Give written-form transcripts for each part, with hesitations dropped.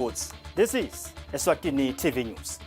This is Eswatini TV News.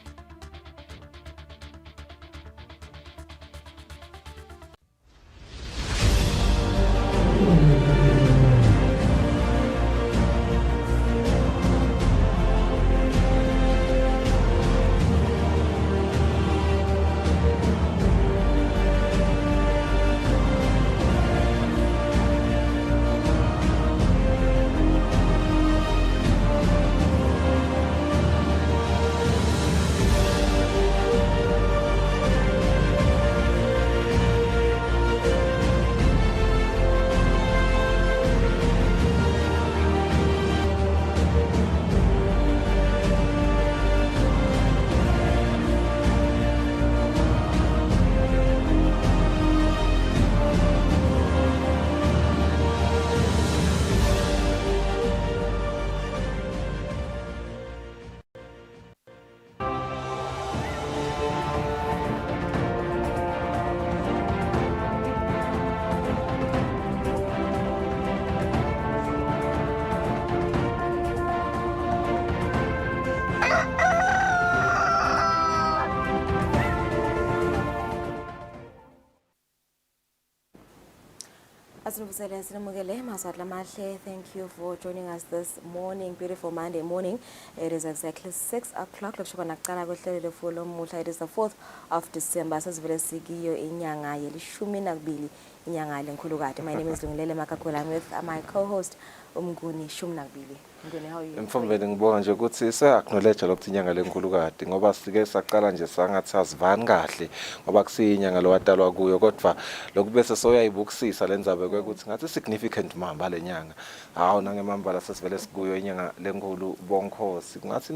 Thank you for joining us this morning, beautiful Monday morning. It is exactly 6 o'clock. It is the 4th of December. My name is Lungilele Makakwela. I'm with my co-host Umguni Shumnagbili. Umguni, how are you? Mfumvele ngibonga nje ukuthi se-acknowledge lokho inyanga lenkulu kade ngoba sike saqala nje sangathi sazivani kahle ngoba kusiyinyanga lo watalwa kuyo kodwa lokubese soyayibukisisa lenzabe kwekuthi ngathi significant mamba lenyanga hawo nangemambala sesivele sikuyo inyanga lenkulu bonkhosi ngathi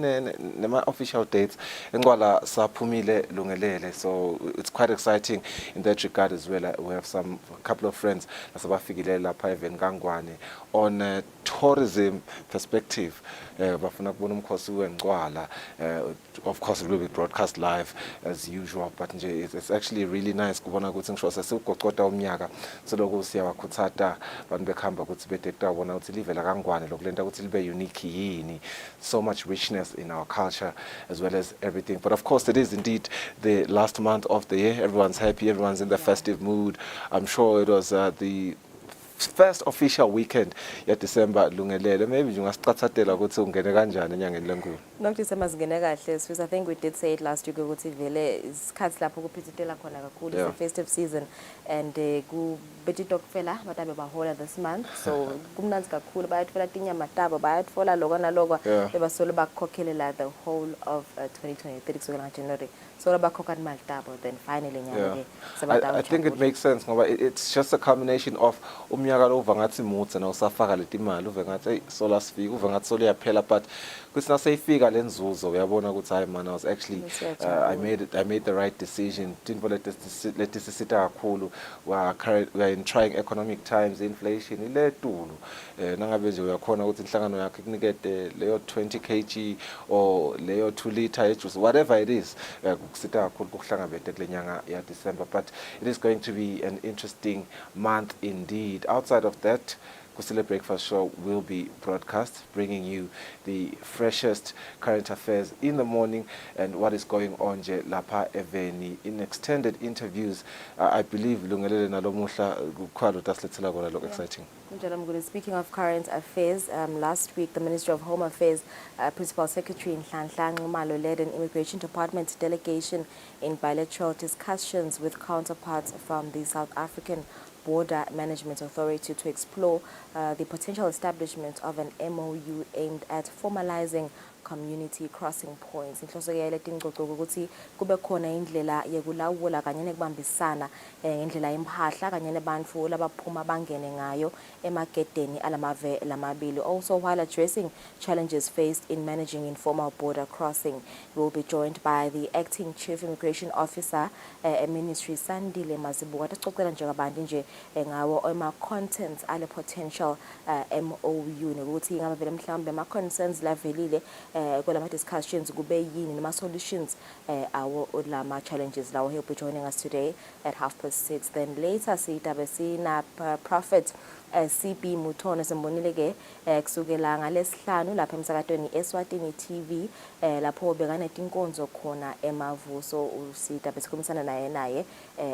nema official dates enqwala saphumile lungelele, so it's quite exciting in that regard as well. We have a couple of friends asabafikile lapha even Kangwane on a tourism perspective. Bafuna kubona umkhosi weNgcwala. Of course it will be broadcast live as usual, but nje it's actually really nice kubona ukuthi ngisho sesugqoqoda umnyaka selokhu siyabakhuthata abantu bekhamba ukuthi bedekta bona ukuthi live la Kangwane lokulenta ukuthi libe unique yini. So much richness in our culture as well as everything. But of course it is indeed the last month of the year. Everyone's happy, everyone's in the festive mood. I'm sure it was the first official weekend yet December lungelele. Maybe you must start ukuthi ungene kanjani enyangeni lenkulu. Not December zingene kahle, because I think we did say it last week ukuthi vele isikhathi lapho kuphithitela khona kakhulu the festive season, and ku betitokfela batabe bahola this month, so kumnanzi kakhulu bayatfola tinyama tabo bayatfola lokho nalokho bebasolo bakhokhelela the whole of 2023 kusukela January. So then finally I think it makes sense ngoba it's just a combination of umnyaka lo uva ngathi mutse na usafaka letimali uve ngathi hey sola sifika uve ngathi solo yaphela, but kuthi naseyifika lenzuzo uyabona ukuthi hayi man, I was actually I made the right decision. Tinto letisisita kakhulu, we are in trying economic times, inflation iletulu nangabe nje uyakhona ukuthi inhlangano yakhe kunikete leyo 20 kg or leyo 2 liter juice, whatever it is, kusita kakhulu kuhlangabete kulenyanga ya December. But it is going to be an interesting month indeed. Outside of that, Kusile Breakfast Show will be broadcast, bringing you the freshest current affairs in the morning and what is going on je lapha eveni in extended interviews. I believe lungelele nalomuhla kukhalo tasilethela kona lokho exciting. Speaking of current affairs, last week the Ministry of Home Affairs Principal Secretary Nhlanhla Nxumalo led an Immigration Department delegation in bilateral discussions with counterparts from the South African Border Management Authority to explore the potential establishment of an MOU aimed at formalizing community crossing points. Inhloso yele tingxoxo ukuthi kube khona indlela yekulawula kanye nekubambisana indlela yempahla kanye nebantfu labaphuma bangene ngayo emagedeni alamave lamabili. Also, while addressing challenges faced in managing informal border crossing, we will be joined by the acting chief immigration officer ministry Sandile Mazibuka taxoxela njengabantu nje ngawo ama contents ale potential MOU nokuthi ngabe vele mhlambe ama concerns lavelile kwelama discussions kube yini nama solutions awo lama challenges lawo. He'll be joining us today at 6:30. Then later sitabe sina Prophet CB Mutono simbonile ke kusukela ngalesihlanu lapha emsakatweni Eswatini TV lapho bekane tinkonzo khona emavuso usida besikhulumisana naye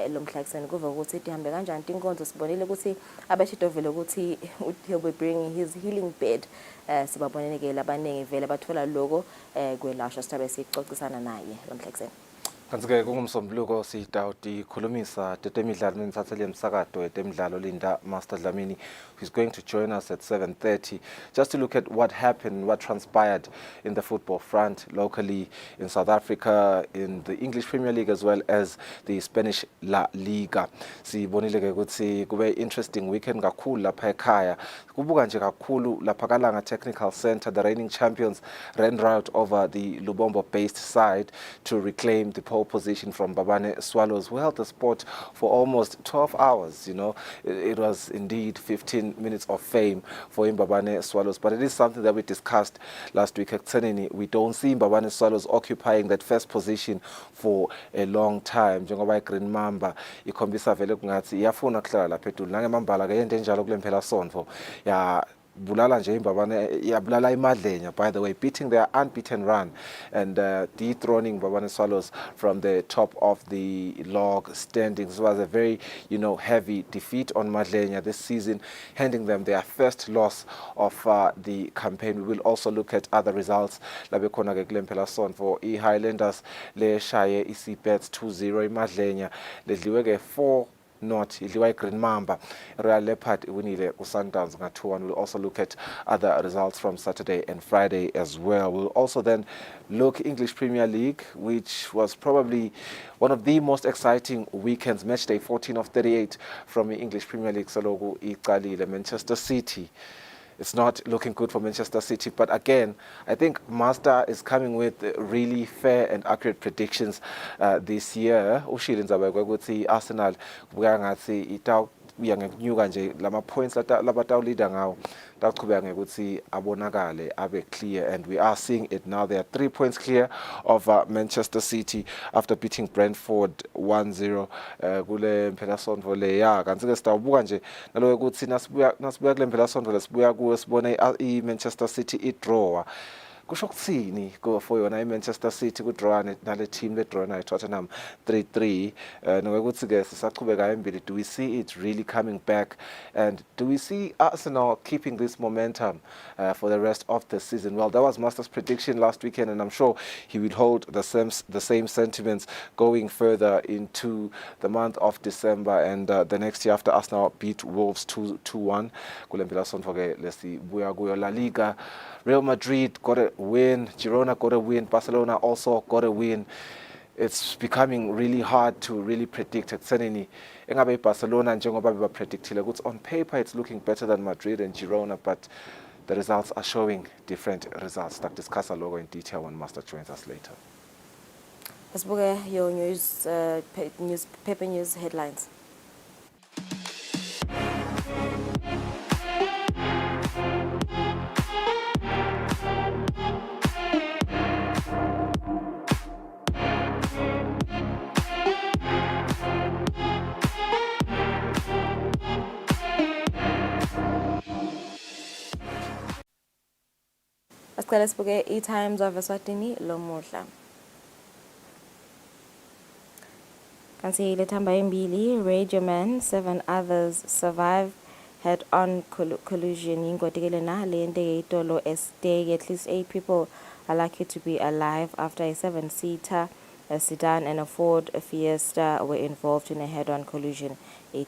lo mhlakuseni kuva ukuthi ihambe kanjani tinkonzo sibonile ukuthi abashito vele ukuthi he'll be bringing his healing bed sibabonene ke labaningi vele bathola lokho kwelashwa sithabe sicocisana naye lo mhlakuseni. Kanti-ke kungumsombuluko sikhulumisa tetemidlalo menithathele emsakado etemidlalo Linda Master Dlamini, who's going to join us at 7:30 just to look at what happened, what transpired in the football front locally in South Africa, in the English Premier League as well as the Spanish La Liga. Sibonile ke ukuthi kube interesting weekend kakhulu lapha ekhaya. Kubuka nje kakhulu lapha kaLanga Technical Center, the reigning champions ran riot over the Lubombo-based side to reclaim the pole position from Mbabane Swallows, who held the sport for almost 12 hours. You know, it was indeed 15 minutes of fame for Mbabane Swallows, but it is something that we discussed last week at Tsenini. We don't see Mbabane Swallows occupying that first position for a long time. Njengoba iGreen Mamba ikhombisa vele kungathi iyafuna kuhlala lapha edulu nangemambala ke yento enjalo kule mphela sonto ya bulala nje Mbabane yabulala iMadlenya, by the way, beating their unbeaten run and dethroning Mbabane Swallows from the top of the log standings. It was a very, heavy defeat on Madlenya this season, handing them their first loss of the campaign. We will also look at other results. Labe khona ke kulempela son for Highlanders le shaye iSeabirds 2-0 iMadlenya ledliwe ke 4 not idliwa iGreen Mamba. Royal Leopard winile uSundowns nga 2-1. We'll also look at other results from Saturday and Friday as well. We'll also then look English Premier League, which was probably one of the most exciting weekends. Match day 14 of 38 from the English Premier League. Salogu iqalile Manchester City. It's not looking good for Manchester City, but again, I think Master is coming with really fair and accurate predictions this year. Ushilo ndzaba ukuthi Arsenal kubuka ngathi itakuya ngenyuka nje lama points labatawulida ngawo taqhubeka ngekuthi abonakale abe clear, and we are seeing it now. They are 3 points clear of Manchester City after beating Brentford 1-0 kule mphela sonto le ya kanti ke sitawubuka nje naloku ukuthi nasibuya kule mphela sonto lesibuya kuwe sibone iManchester City idraw. Kusho kuthini for yona iManchester City kudraw nale team le draw nayo Tottenham 3-3 nokuthi ke sisaqhubeka embili? Do we see it really coming back, and do we see Arsenal keeping this momentum for the rest of the season? Well, that was Master's prediction last weekend, and I'm sure he will hold the same sentiments going further into the month of December and the next year after Arsenal beat Wolves 2-1 kule mpela sonto ke lesibuya kuyo La Liga. Real Madrid got a win, Girona got a win, Barcelona also got a win. It's becoming really hard to really predict. At Tsenini, engabe Barcelona njengoba bebapredictile ukuthi on paper it's looking better than Madrid and Girona, but the results are showing different results. We'll discuss a logo in detail when Master joins us later. Let's look at your paper news headlines. Let's look at e-times of Eswatini Lomuhla. Kansi Letamba Mbili, Radio Man, 7 others survive head-on collision. Ingotigelena Lende Tolo Esteg. At least 8 people are lucky to be alive after a 7-seater sedan and a Ford Fiesta were involved in a head-on collision.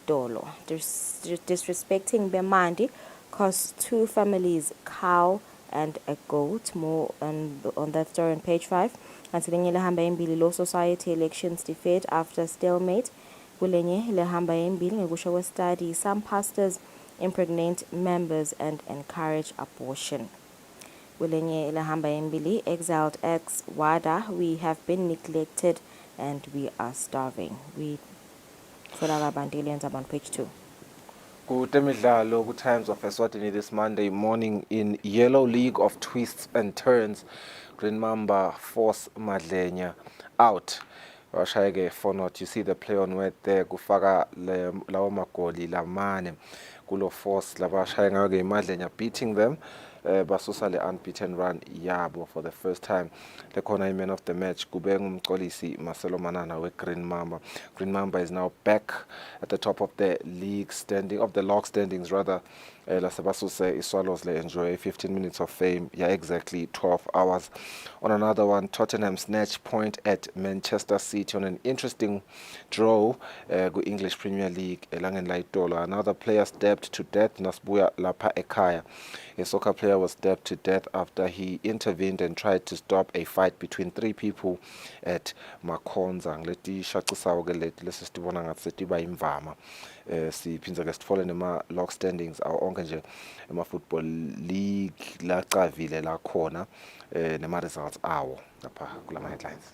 Tolo disrespecting Bemandi cost 2 families cow and a goat. More on that story on page 5. Considering Lehamba Mbili Law Society elections defeat after stalemate. Kulenye Lehamba Mbili ngusho study some pastors impregnate members and encourage abortion. Kulenye Lehamba Mbili exiled ex Wada, we have been neglected and we are starving. We follow Bandilians on page 2. Good Times of Eswatini this Monday morning in Yellow League of Twists and Turns. Green Mamba force Madlenya out. washaya-ke 4-0. You see the play on word there, kufaka lawo magoli lamane kulo force labashaya ngayo-ke imadlenya, beating them. Basusa le unbeaten run yabo for the first time. Le khona man of the match kube ngumcolisi Marcelo Manana we Green Mamba. Green Mamba is now back at the top of the league standing, of the log standings rather. La Sebasuse Swallows le enjoy 15 minutes of fame. Yeah, exactly 12 hours. On another one, Tottenham snatch point at Manchester City on an interesting draw. Go English Premier League elangen laitolo. Another player stabbed to death. Nasbuya Lapa Ekaya. A soccer player was stabbed to death after he intervened and tried to stop a fight between 3 people at Makonza. Leti shaqisawo ke leti lesisibona ngathi setiba imvama. Siphinza ke sitfole nema log standings awu onke nje ema football league la cavile la khona nema results awo lapha kulama headlines.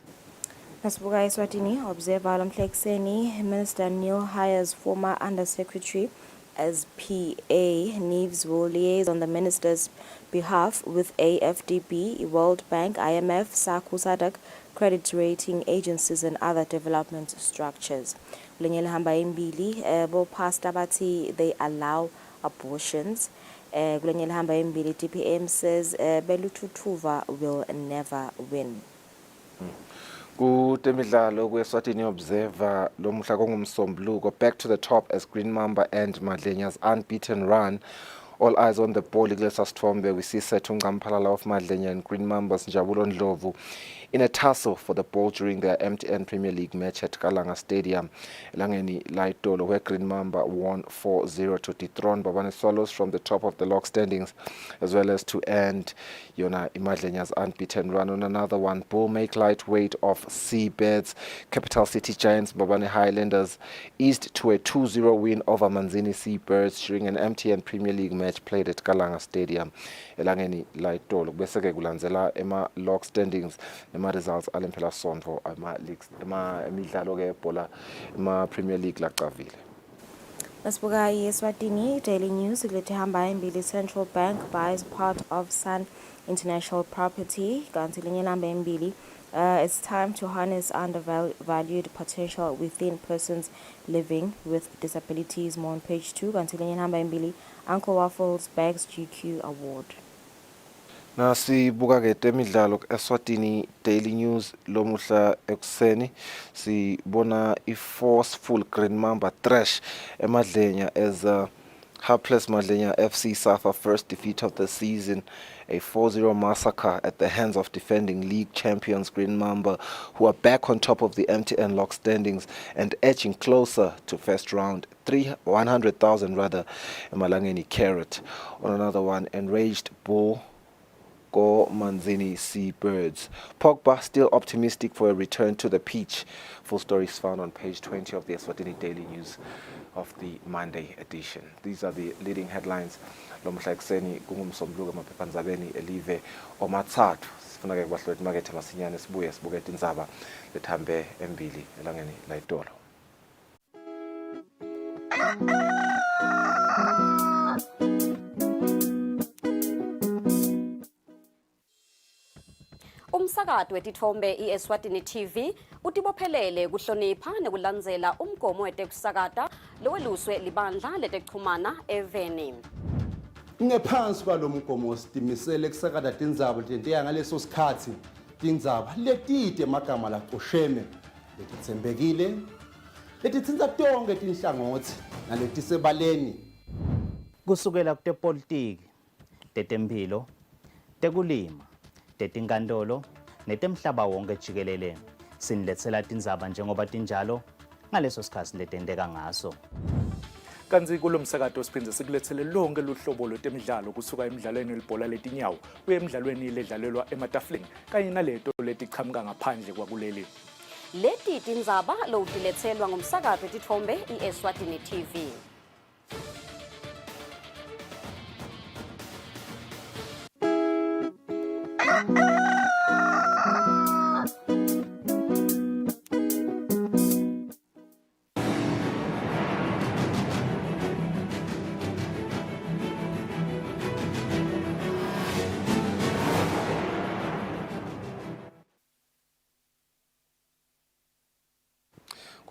Nasibuka Eswatini, Observer Lamhlekseni, Minister Neil hires former Under Secretary as PA. Neves will liaise on the minister's behalf with AFDB, World Bank, IMF, SACU, SADC, credit rating agencies and other development structures. Kulenyele hamba imbili, bo pastor bathi they allow abortions. Kulenyele hamba imbili, DPM says Belututhuva will never win. Kutemidlalo kweSwatini Observer lomhla kongumsombuluko, back to the top as Green Mamba and Madlenya's unbeaten run. All eyes on the ball. Iglesias Sithombe, we see Sethu Ncamphalala of Madlenya and Green Mamba's Njabulo Ndlovu in a tussle for the ball during their MTN Premier League match at Kalanga Stadium, Elangeni Laitolo, where Green Mamba won 4-0 to dethrone Babane Swallows from the top of the log standings, as well as to end Yona Imadlenya's unbeaten run. On another one, Bull make lightweight of Seabirds. Capital City Giants Babane Highlanders eased to a 2-0 win over Manzini Seabirds during an MTN Premier League match played at Kalanga Stadium, Elangeni Laitolo. Bese ke kulandzela ema log standings ema results alempela sonto ema leagues ema imidlalo ke bola ema Premier League lacavile. Nasibuka Eswatini Daily News, Iglesias hamba imbili, Central Bank buys part of Sun International property. Kanti linye hamba imbili, it's time to harness undervalued potential within persons living with disabilities. More on page 2. Kanti linye hamba imbili, Uncle Waffles bags GQ award. Nasibuka ke temidlalo Eswatini Daily News lomuhla ekuseni, sibona i-forceful Green Mamba trash emadlenya as Hapless Madlenya FC suffer first defeat of the season, a 4-0 massacre at the hands of defending league champions Green Mamba, who are back on top of the MTN log standings and edging closer to first round. 100,000 rather, Malangeni Carrot. On another one, enraged Bull Go Manzini Seabirds. Pogba still optimistic for a return to the pitch. Full story is found on page 20 of the Eswatini Daily News of the Monday edition. These are the leading headlines. Lomhla ekuseni kungumsombuluko emaphephandabeni elive omathathu. Sifuna ke kubahlwethu makethe masinyane sibuye sibukete indzaba lethambe embili elangeni layitolo. Umsakazo wetithombe iEswatini TV utibophelele kuhlonipha nekulandzela umgomo wetekusakata loweluswe libandla letekuchumana eveni. Ngephansi kwalomgomo sitimisele kusakata tindzaba tenteya ngaleso sikhatsi, tindzaba letide magama lacosheme, letitsembekile, letitsinza tonke tinhlangothi naletisebaleni. Kusukela kutepolitiki, tetemphilo, tekulima, tetinkantolo netemhlaba wonke jikelele, siniletsela tindzaba njengoba tinjalo ngaleso sikhatsi letenteka ngaso. Kanzi kulomsakato siphindze sikulethele lonke luhlobo lwetemidlalo kusuka emidlalweni welibhola letinyawo kuye emidlalweni ledlalelwa ematafuleni kanye naleto letiqhamuka ngaphandle kwakuleli. Leti tindzaba lowutiletselwa ngumsakazo wetithombe iEswatini TV.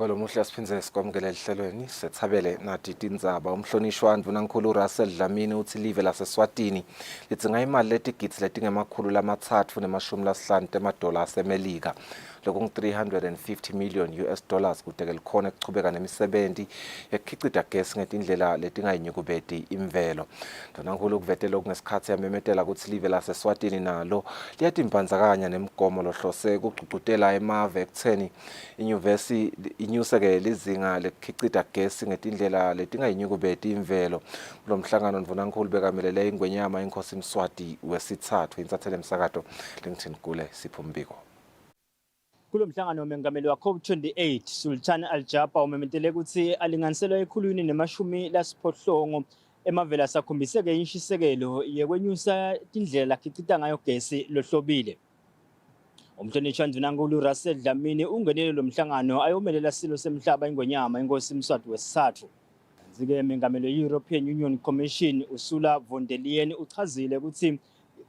Kwalomuhle siphindze sikwamukele ehlelweni sethabele nathi tindzaba umhlonishwa Ndvunankhulu Russell Dlamini uthi live laseSwatini lidzinga imali letigidzi letingemakhulu lamatsatfu nemashumi lasihlanu temadola asemelika loku ngu-350 million US dollars kuteke likhona kuchubeka nemisebenti yekukhicita gesi ngetindlela letingayinyukubeti imvelo. Ndvunankhulu kuvetela kungesikhatsi yamemetela kutsi live laseSwatini nalo liyatimbandzakanya nemigomo lohlose kucugcutela emave ekutseni inyuvesi inyuseke lizinga lekukhicita gesi ngetindlela letingayinyukubeti imvelo. Kulo mhlangano Ndvunankhulu bekamelele ingwenyama inkosi Mswati wesithathu insathele emsakato lengithini kule siphumbiko. Kulo mhlangano mengameli wa COP28 Sultan Al-Jabbar umemetele ukuthi alinganiselwa ekhulwini nemashumi lasiphohlongo emavela sakhombiseke inshisekelo yekwenyusa tindlela lakhicita ngayo gesi lohlobile. Umhlonishwa Ndvunankhulu Russell Dlamini ungenele lo mhlangano ayomelela silo semhlaba ingwenyama inkosi Mswati wesithathu. Kanti-ke mengameli we-European Union Commission Ursula von der Leyen uchazile ukuthi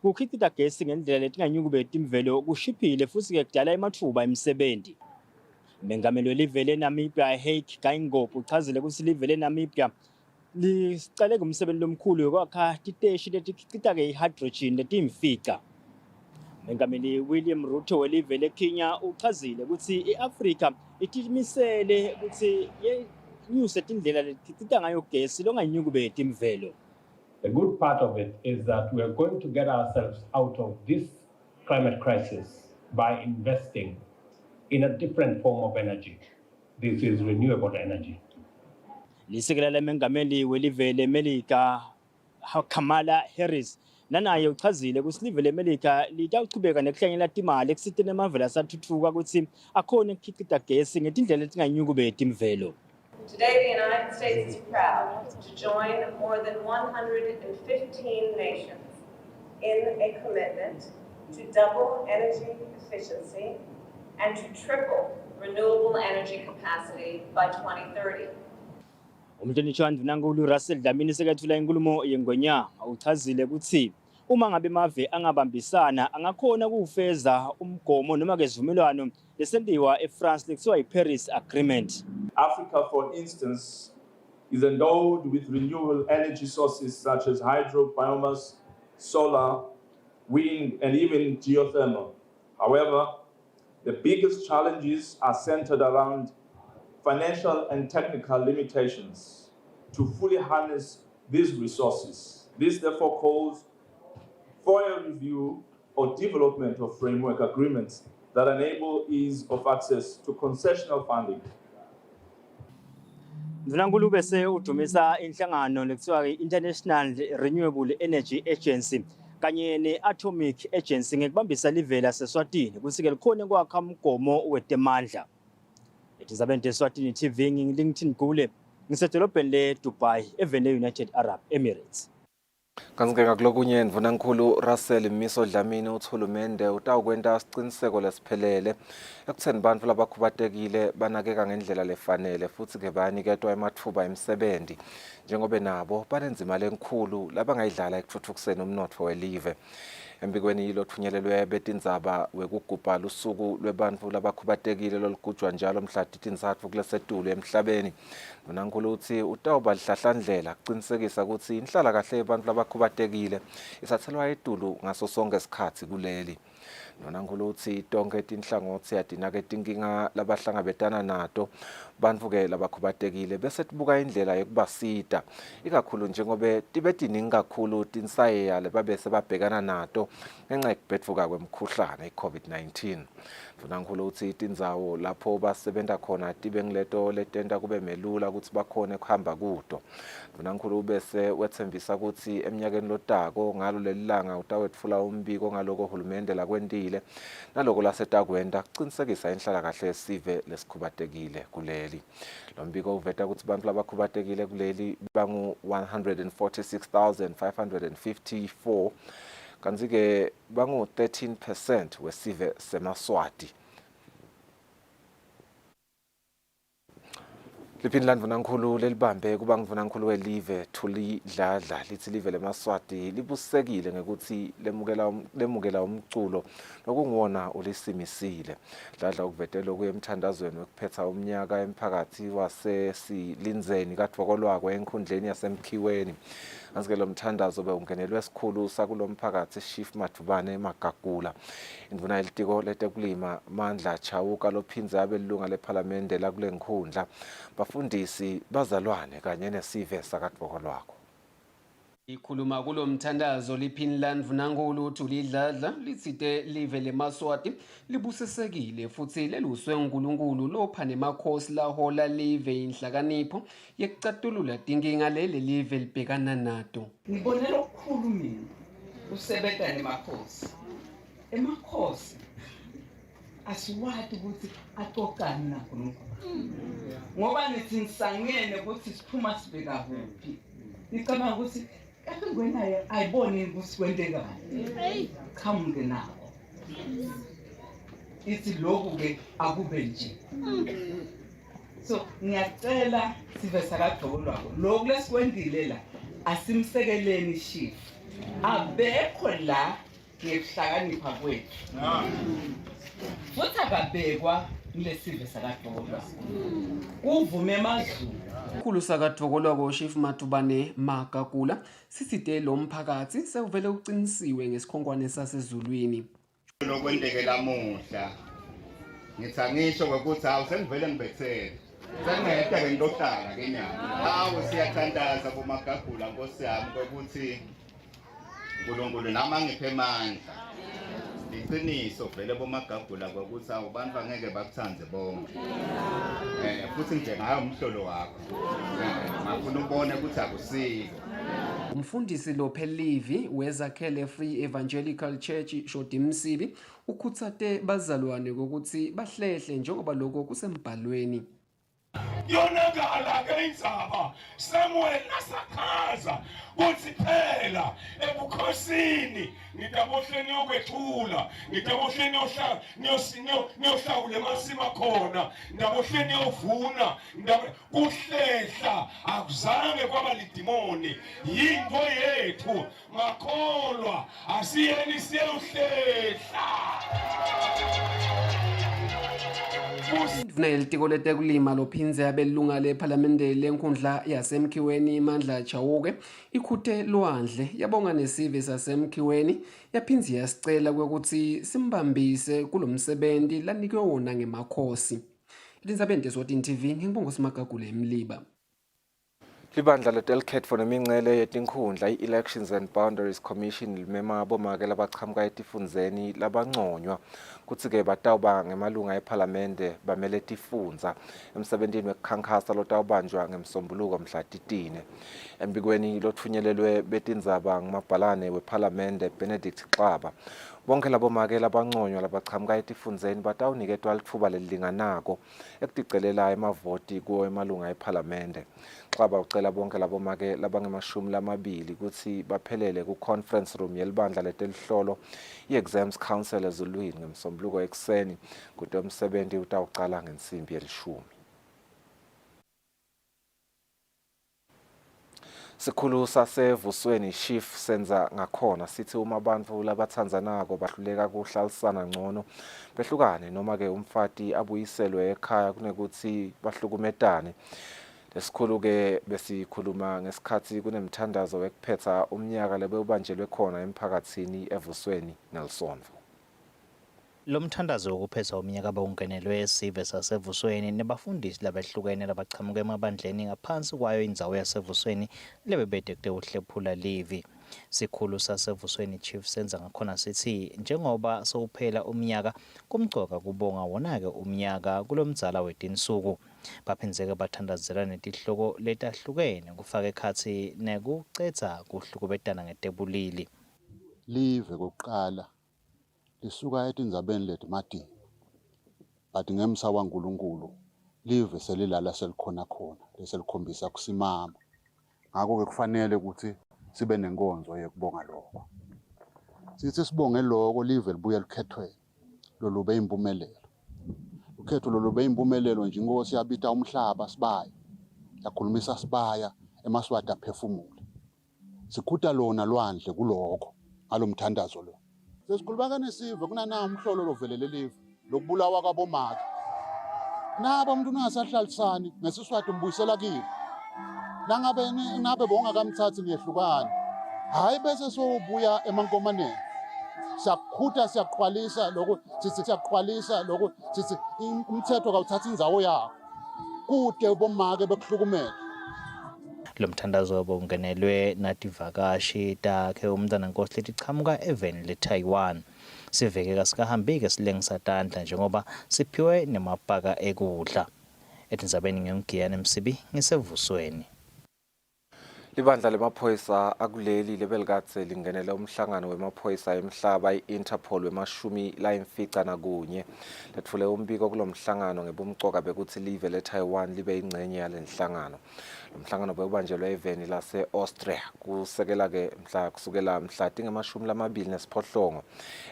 kukhicita gesi ngendlela letinganyukubeti imvelo kushiphile futhi-ke kudala emathuba emisebenti. Mengameli welive leNamibia Hage Geingob uchazile ukuthi live leNamibia licale kumsebenzi lomkhulu yokwakha titeshi letikhicita-ke i-hydrogen letiyimfica. Mengameli William Ruto welive leKenya uchazile ukuthi i-Afrika itimisele ukuthi yenyuse tindlela letikhicita ngayo gesi longayinyukubeti imvelo. The good part of it is that we are going to get ourselves out of this climate crisis by investing in a different form of energy. This is renewable energy. Lisekela lemengameli welive leMelika Kamala Harris nanaye uchazile ukuthi live leMelika litawuchubeka nekuhlanyela timali ekusiteni emavela asathuthuka ukuthi akhona ukukhicita gesi ngetindlela letinganyukubeti imvelo. Today, the United States is proud to join more than 115 nations in a commitment to double energy efficiency and to triple renewable energy capacity by 2030. Umhlonishwa Ndvunankhulu Russell Dlamini sekethula inkulumo yengwenyama uchazile ukuthi uma ngabe mave angabambisana angakhona ukufeza umgomo noma ke sivumelwano lesendiwa eFrance lekuthiwa iParis Agreement. Africa, for instance, is endowed with renewable energy sources such as hydro, biomass, solar, wind, and even geothermal. However, the biggest challenges are centered around financial and technical limitations to fully harness these resources. This therefore calls for a review or development of framework agreements that enable ease of access to concessional funding. Ndvunankhulu bese udumisa inhlangano lekuthiwa i-International Renewable Energy Agency kanye ne-Atomic Agency ngekubambisa live laseSwatini kuthi-ke likhone kwakha umgomo wetemandla. Etizabente Eswatini TV ngilingithini Gule ngisedolobheni le-Dubai evene United Arab Emirates. Kanti-ke ngakulokunye Ndvunankhulu Russell Mmiso Dlamini uthulumende utawukwenta siciniseko lesiphelele ekutheni bantfu labakhubatekile banakeka ngendlela lefanele futhi-ke bayaniketwa ematfuba emsebenti njengobe nabo banenzima lenkhulu labangayidlala ekutfutfukiseni umnotfo welive. Embikweni yilo thunyelelwe betindzaba wekugubha lusuku lwebantfu labakhubatekile loligujwa njalo mhla titintsatfu kulesetulu emhlabeni. Ndvunankhulu uthi utawuba lihlahlandlela kucinisekisa ukuthi inhlala kahle yebantfu labakhubatekile isathelwa etulu ngaso sonke isikhathi kuleli. Ndvunankhulu uthi tonke tinhlangotsi yatinake tinkinga labahlangabetana nato bantfu-ke labakhubatekile bese tibuka indlela yekubasita ikakhulu njengobe tibe tiningi kakhulu tinsayeya lebabese babhekana nato ngenxa yekubhedvuka kwemkhuhlane i-COVID-19. Ndvunankhulu uthi tindzawo lapho basebenta khona tibe ngileto letenta kube melula ukuthi bakhone kuhamba kuto. Ndvunankhulu ubese wetsembisa ukuthi eminyakeni lotako ngalo lelilanga utawetfula umbiko ngaloko hulumende lakwentile naloko lasetakwenta kucinisekisa inhlala kahle yesive lesikhubatekile kuleli. Lo mbiko uveta ukuthi bantfu labakhubatekile kuleli bangu 146,554 kanti-ke bangu 13% wesive semaswati. Liphindla mvunankulu lelibambe kuba mvunankulu welive Thuli Dladla lithi live leMaswati libusekile ngekuthi lemukela umculo nokunguwona ulisimisile. Dladla ukuvetela kuye emthandazweni wekuphetha umnyaka emphakathi wasesilinzeni kaDvokolwakwe enkhundleni yasemkhiweni. Asike lo mthandazo beungenelwe esikhulu sakulo mphakathi Chief Mathubane Magagula. Induna yelitiko letekulima Mandla Chawuka lophinze abe lilunga lePhalamende la kule nkhundla. Bafundisi bazalwane kanye nesive sakaDvokolwakwe. Ikhuluma kulo mthandazo liPhinla Mvunankulu Thuli Dladla litsite live leMaswati libusesekile futhi leluswe uNkulunkulu lopha nemakhosi lahola live inhlakanipho yekucatulula tinkinga leli live libhekana nato. Ngibonela okukhulu mina usebenza nemakhosi. Emakhosi asiwathi ukuthi aqoqane naNkulunkulu. Ngoba nithi nisangene ukuthi siphuma sibeka kuphi. Nicabanga ukuthi akungwenayo ayiboni ukuthi kwentekani. Qhamuke nako. Ithi lokhu ke akube nje. So ngiyacela sive sakaDvokolwakwe lokhu lesikwendile la asimsekeleni Chief. Abekho la ngekuhlakanipha kwethu. Futhi akabekwa kulesive sakaDvokolwakwe. Uvume emazulu. Ikhulu sakaDvokolwakwe Chief Mathubane Magagula sisite lo mphakathi sevele ucinisiwe ngesikhongwane sasezulwini. Lokwendekela muhla ngithi angisho ukuthi hawu sengivele ngibethele sengiyedwa ngilohlala ke nyama hawu siyathandaza kuMagagula Nkosi yami ukuthi uNkulunkulu nami angiphe amandla iqiniso vele boMagagula ukuthi awubantu angeke bakuthande bonke futhi nje ngayo umhlolo wakho ngafuna ubone ukuthi akusiko. Umfundisi Lophelivi wezakhele Free Evangelical Church Shodimsibi ukhuthate bazalwane ukuthi bahlehle njengoba lokho kusembhalweni. Yonakala ke indzaba Samuel nasakhaza kuthi phela ebukhosini ngidabohleni yokwethula ngidabohleni niyohlawula emasima khona ndabohleni yovuna kuhlehla akuzange kwaba lidimoni yinto yethu makholwa asiyeni siyohlehla. Induna yelitiko letekulima lophinze abelunga lePhalamende lenkhundla yasemkhiweni Mandla Chawuke ikhuthe lwandle yabonga nesive sasemkhiweni yaphinze yasicela ukuthi simbambise kulomsebenzi lanikwe wona ngemakhosi. Elisabeth Eswatini TV ngibonga Magagula eMliba. Libandla letelkhetfo nemincele yetinkhundla i-Elections and Boundaries Commission limema bomake labachamka etifundzeni labanconywa kutsi-ke batawuba ngemalunga ePhalamende bamele tifundza emsebentini wekukhankasa lotawubanjwa ngemsombuluko mhla titine. Embikweni lothunyelelwe betindzaba ngumabhalane wePhalamende Benedict Xaba bonke labomake labanconywa labachamka etifundzeni batawuniketwa litfuba lelilinganako ekuticelela emavoti kuwo emalunga ePhalamende. Xaba ucela bonke labomake labangemashumi kutsi baphelele ku-conference room yelibandla letelihlolo i-Exams Council ezulwini ngemsombuluko ekseni kute umsebenti utawucala ngensimbi yelishumi. Sikhulu sasevusweni Chief senza ngakhona sithi uma abantu labathandzanako bahluleka kuhlalisana ngcono behlukane noma ke umfati abuyiselwe ekhaya kunekuthi bahlukumetane. Lesikhulu ke besikhuluma ngesikhathi kunemthandazo wekuphetha umnyaka lebewubanjelwe khona emphakathini evusweni Nelsonvo. Lo mthandazo wokuphetha umnyaka bawungenelwe esive sasevusweni nebafundisi labehlukene labachamuke emabandleni ngaphansi kwayo indzawo yasevusweni lebebede kuhlephula livi. Sikhulu sasevusweni Chief senza ngakhona sithi njengoba sowuphela umnyaka kumgcoka kubonga wona-ke umnyaka kulomdzala wetinsuku. Baphinzeke bathandazela netihloko letahlukene kufaka ekhatsi nekucetsa kuhlukubetana ngetebulili. Live kokuqala lisuka etindzabeni letimadini but ngemsa waNkulunkulu live selilala selikhona khona leselikhombisa kusimama. Ngakho-ke kufanele ukuthi sibe nenkonzo yekubonga lokho. Sithi sibonge lokho live libuye likhethwe lolube impumelelo. Ukhetho lolube impumelelo nje inkosi yabita umhlaba sibaye yakhulumisa sibaya emaswati aphefumule sikhuta lona lwandle kuloko ngalomthandazo lo sesikhuluma kanesive kunana umhlolo lovelele live lokubulawa kwabomake nabo umuntu ungasahlalisani ngesiswati mbuyisela kini nabe bongakamthathi niyehlukana hayi bese sobuya emankomaneni siyakhuta siyaxhwalisa lokho sithi umthetho kawuthatha indzawo yawo kude bomake bekuhlukumela. Lo mthandazo bongenelwe nativakashi takhe umntana nkosi lethi qhamuka eveni leTaiwan. Siveke kasikahambike silengisa tandla njengoba siphiwe nemapaka ekudla. Etindzabeni ngiyongiyana Msibi ngisevusweni. Libandla lemaphoyisa akuleli lebelikatse lingenele umhlangano wemaphoyisa emhlaba i-Interpol wemashumi layimfica nakunye. Letfule umbiko kulomhlangano ngebumcoka bekuthi live leTaiwan libe ingcenye yalenhlangano. Lomhlangano bekubanjelwe eveni lase-Austria kusukela mhla tingemashumi lamabili nesiphohlongo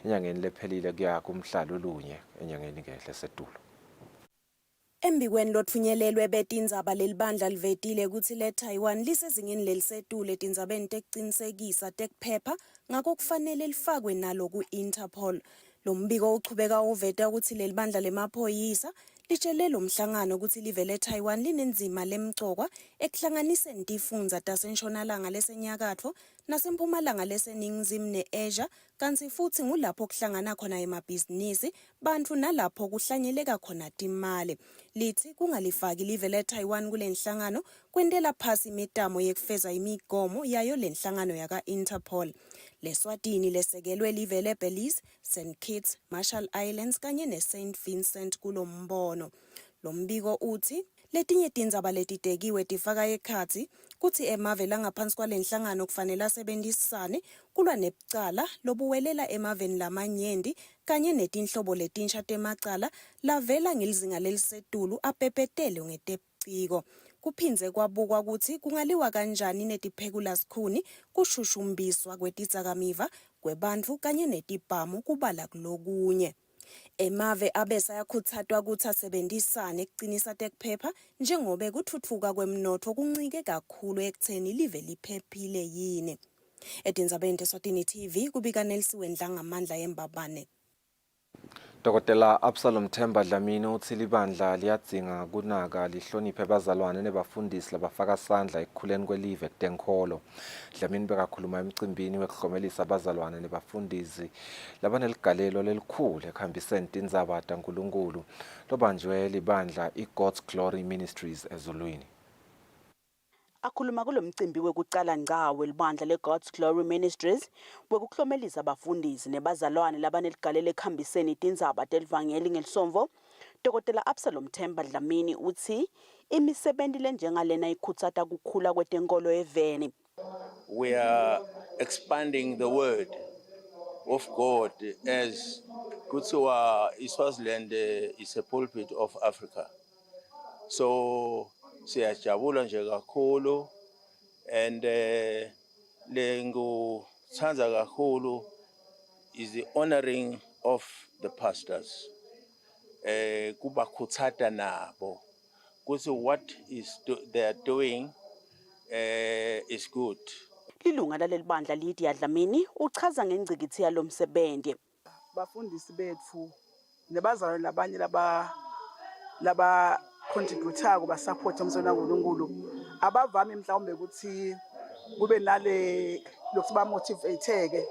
enyangeni lephelile kuya kumhla lolunye enyangeni kehle setulo. Embikweni lothunyelelwe betindzaba lelibandla livetile ukuthi leTaiwan lisezingeni lelisetulu etindzabeni tekucinisekisa tekuphepha ngako kufanele lifakwe nalo ku-Interpol. Lo mbiko uchubeka uveta ukuthi lelibandla lemaphoyisa litshele lo mhlangano ukuthi live leTaiwan linenzima lemcokwa ekuhlanganiseni tifundza tasentshonalanga lesenyakatfo nasempumalanga leseningizimu ne-Asia kanti futhi ngulapho kuhlangana khona emabhizinisi bantfu nalapho kuhlanyeleka khona timali. Lithi kungalifaki live leTaiwan kulenhlangano kwentela phasi imitamo yekufeza imigomo yayo lenhlangano yaka-Interpol. Leswatini lesekelwe live leBelize, St. Kitts, Marshall Islands kanye ne-St. Vincent kulo mbono. Lo mbiko uthi letinye tindzaba letitekiwe tifaka ekhatsi kuthi emave langaphansi kwalenhlangano kufanele asebenzisane kulwa nebucala lobuwelela emaveni lamanyenti kanye netinhlobo letinsha temacala lavela ngelizinga lelisetulu apepetele ngetebuciko. Kuphindze kwabukwa ukuthi kungaliwa kanjani netiphekulazikhuni kushushumbiswa kwetidzakamiva kwebantfu kanye netibhamu kubala kulokunye. Emave abese ayakhutsatwa ukuthi asebenzisane ekucinisa tekuphepha njengoba kuthuthuka kwemnotho kuncike kakhulu ekutheni live liphephile yini. Etindzabeni teSwatini TV kubika Nelsiwe Ndlangamandla yembabane. Dokotela Absalom Themba Dlamini uthi libandla liyadzinga kunaka lihloniphe bazalwane nebafundisi labafaka sandla ekukhuleni kwelive kutenkholo. Dlamini bekakhuluma emcimbini wekuhlomelisa abazalwane nebafundisi labaneligalelo lelikhulu ekuhambiseni tindzaba taNkulunkulu lobanjwe libandla iGod's Glory Ministries ezulwini. Akhuluma kulomcimbi wekucala ngcawe libandla leGod's Glory Ministries wekuhlomelisa abafundisi nebazalwane labaneligalelo ekuhambiseni tindzaba telivangeli ngelisomvo. Dokotela Absalom Themba Dlamini uthi imisebenti lenjengalena ikhutsata kukhula kwetenkolo eveni. We are expanding the word of God as kuthiwa iSwaziland is a pulpit of Africa. So siyajabula nje kakhulu and lenguthanza kakhulu is the honoring of the pastors. Kubakhutsata nabo kuthi what they are doing is good. Lilunga lalelibandla Lydia Dlamini uchaza ngengcikithi yalomsebenzi. Bafundisi bethu nebazalwane labanye laba contributako ba support umsona kaNkulunkulu abavami mhlawumbe ukuthi kube nale lokuthi ba motivateke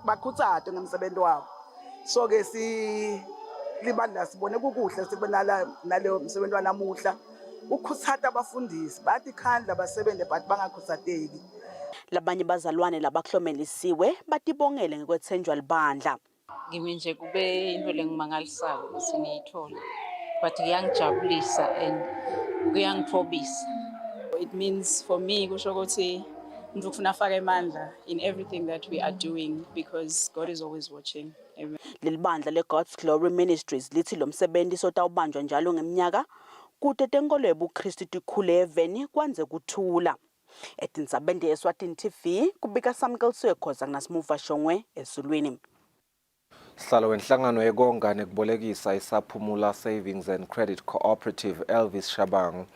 bakhutsate ngomsebenzi wabo. So ke libandla sibone kukuhle sikubonala naleyo msebenzi wanamuhla ukhutsata abafundisi bathi khandla basebenze but bangakhusateki. Labanye bazalwane labahlomelisiwe batibongele ngekwethenjwa libandla. Kimi nje kube into lengimangalisayo ukuthi ngiyithola but kuyangijabulisa and kuyangithobisa. It means for me kusho ukuthi umuntu ufuna afake amandla in everything that we are doing because God is always watching. Lelibandla leGod's Glory Ministries lithi lo msebenzi sotawubanjwa njalo ngeminyaka kude tenkolo yobuKristu tikhule eveni kwanze kuthula. Etindzabeni eSwatini TV kubika Samkelsiwe Khoza naSmuva Shongwe ezulwini. Sihlalo wenhlangano yekonga nekubolekisa isaphumula Savings and Credit Cooperative Elvis Shabangu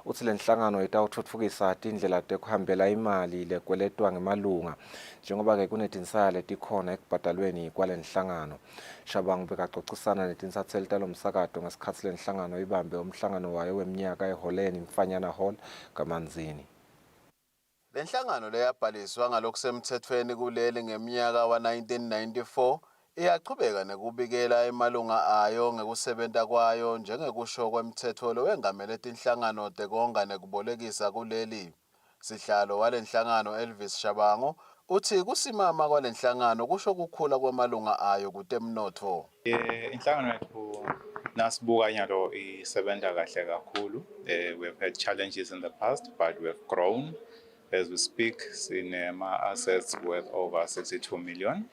uthi lenhlangano itawutfutfukisa tindlela tekuhambela imali lekweletwa ngemalunga njengoba ke kunetinsaya letikhona ekubhadalweni kwalenhlangano. Shabangu bekaxoxisana netinsatheli talomsakato ngesikhatsi lenhlangano ibambe umhlangano wayo weminyaka eholeni Mfanyana Hall kaManzini. Lenhlangano leyabhaliswa ngalokusemthethweni kuleli ngeminyaka wa-1994 iyachubeka nekubikela emalunga ayo ngekusebenza kwayo njengekusho kwemthetho lowengamele tinhlangano tekonga nekubolekisa kuleli. Sihlalo walenhlangano Elvis Shabangu uthi kusimama kwalenhlangano kusho kukhula kwemalunga ayo kutemnotho. Inhlangano yethu nasibuka nyalo isebenza kahle kakhulu. We've had challenges in the past, but we've grown. As we speak, sinema assets worth over 62 million.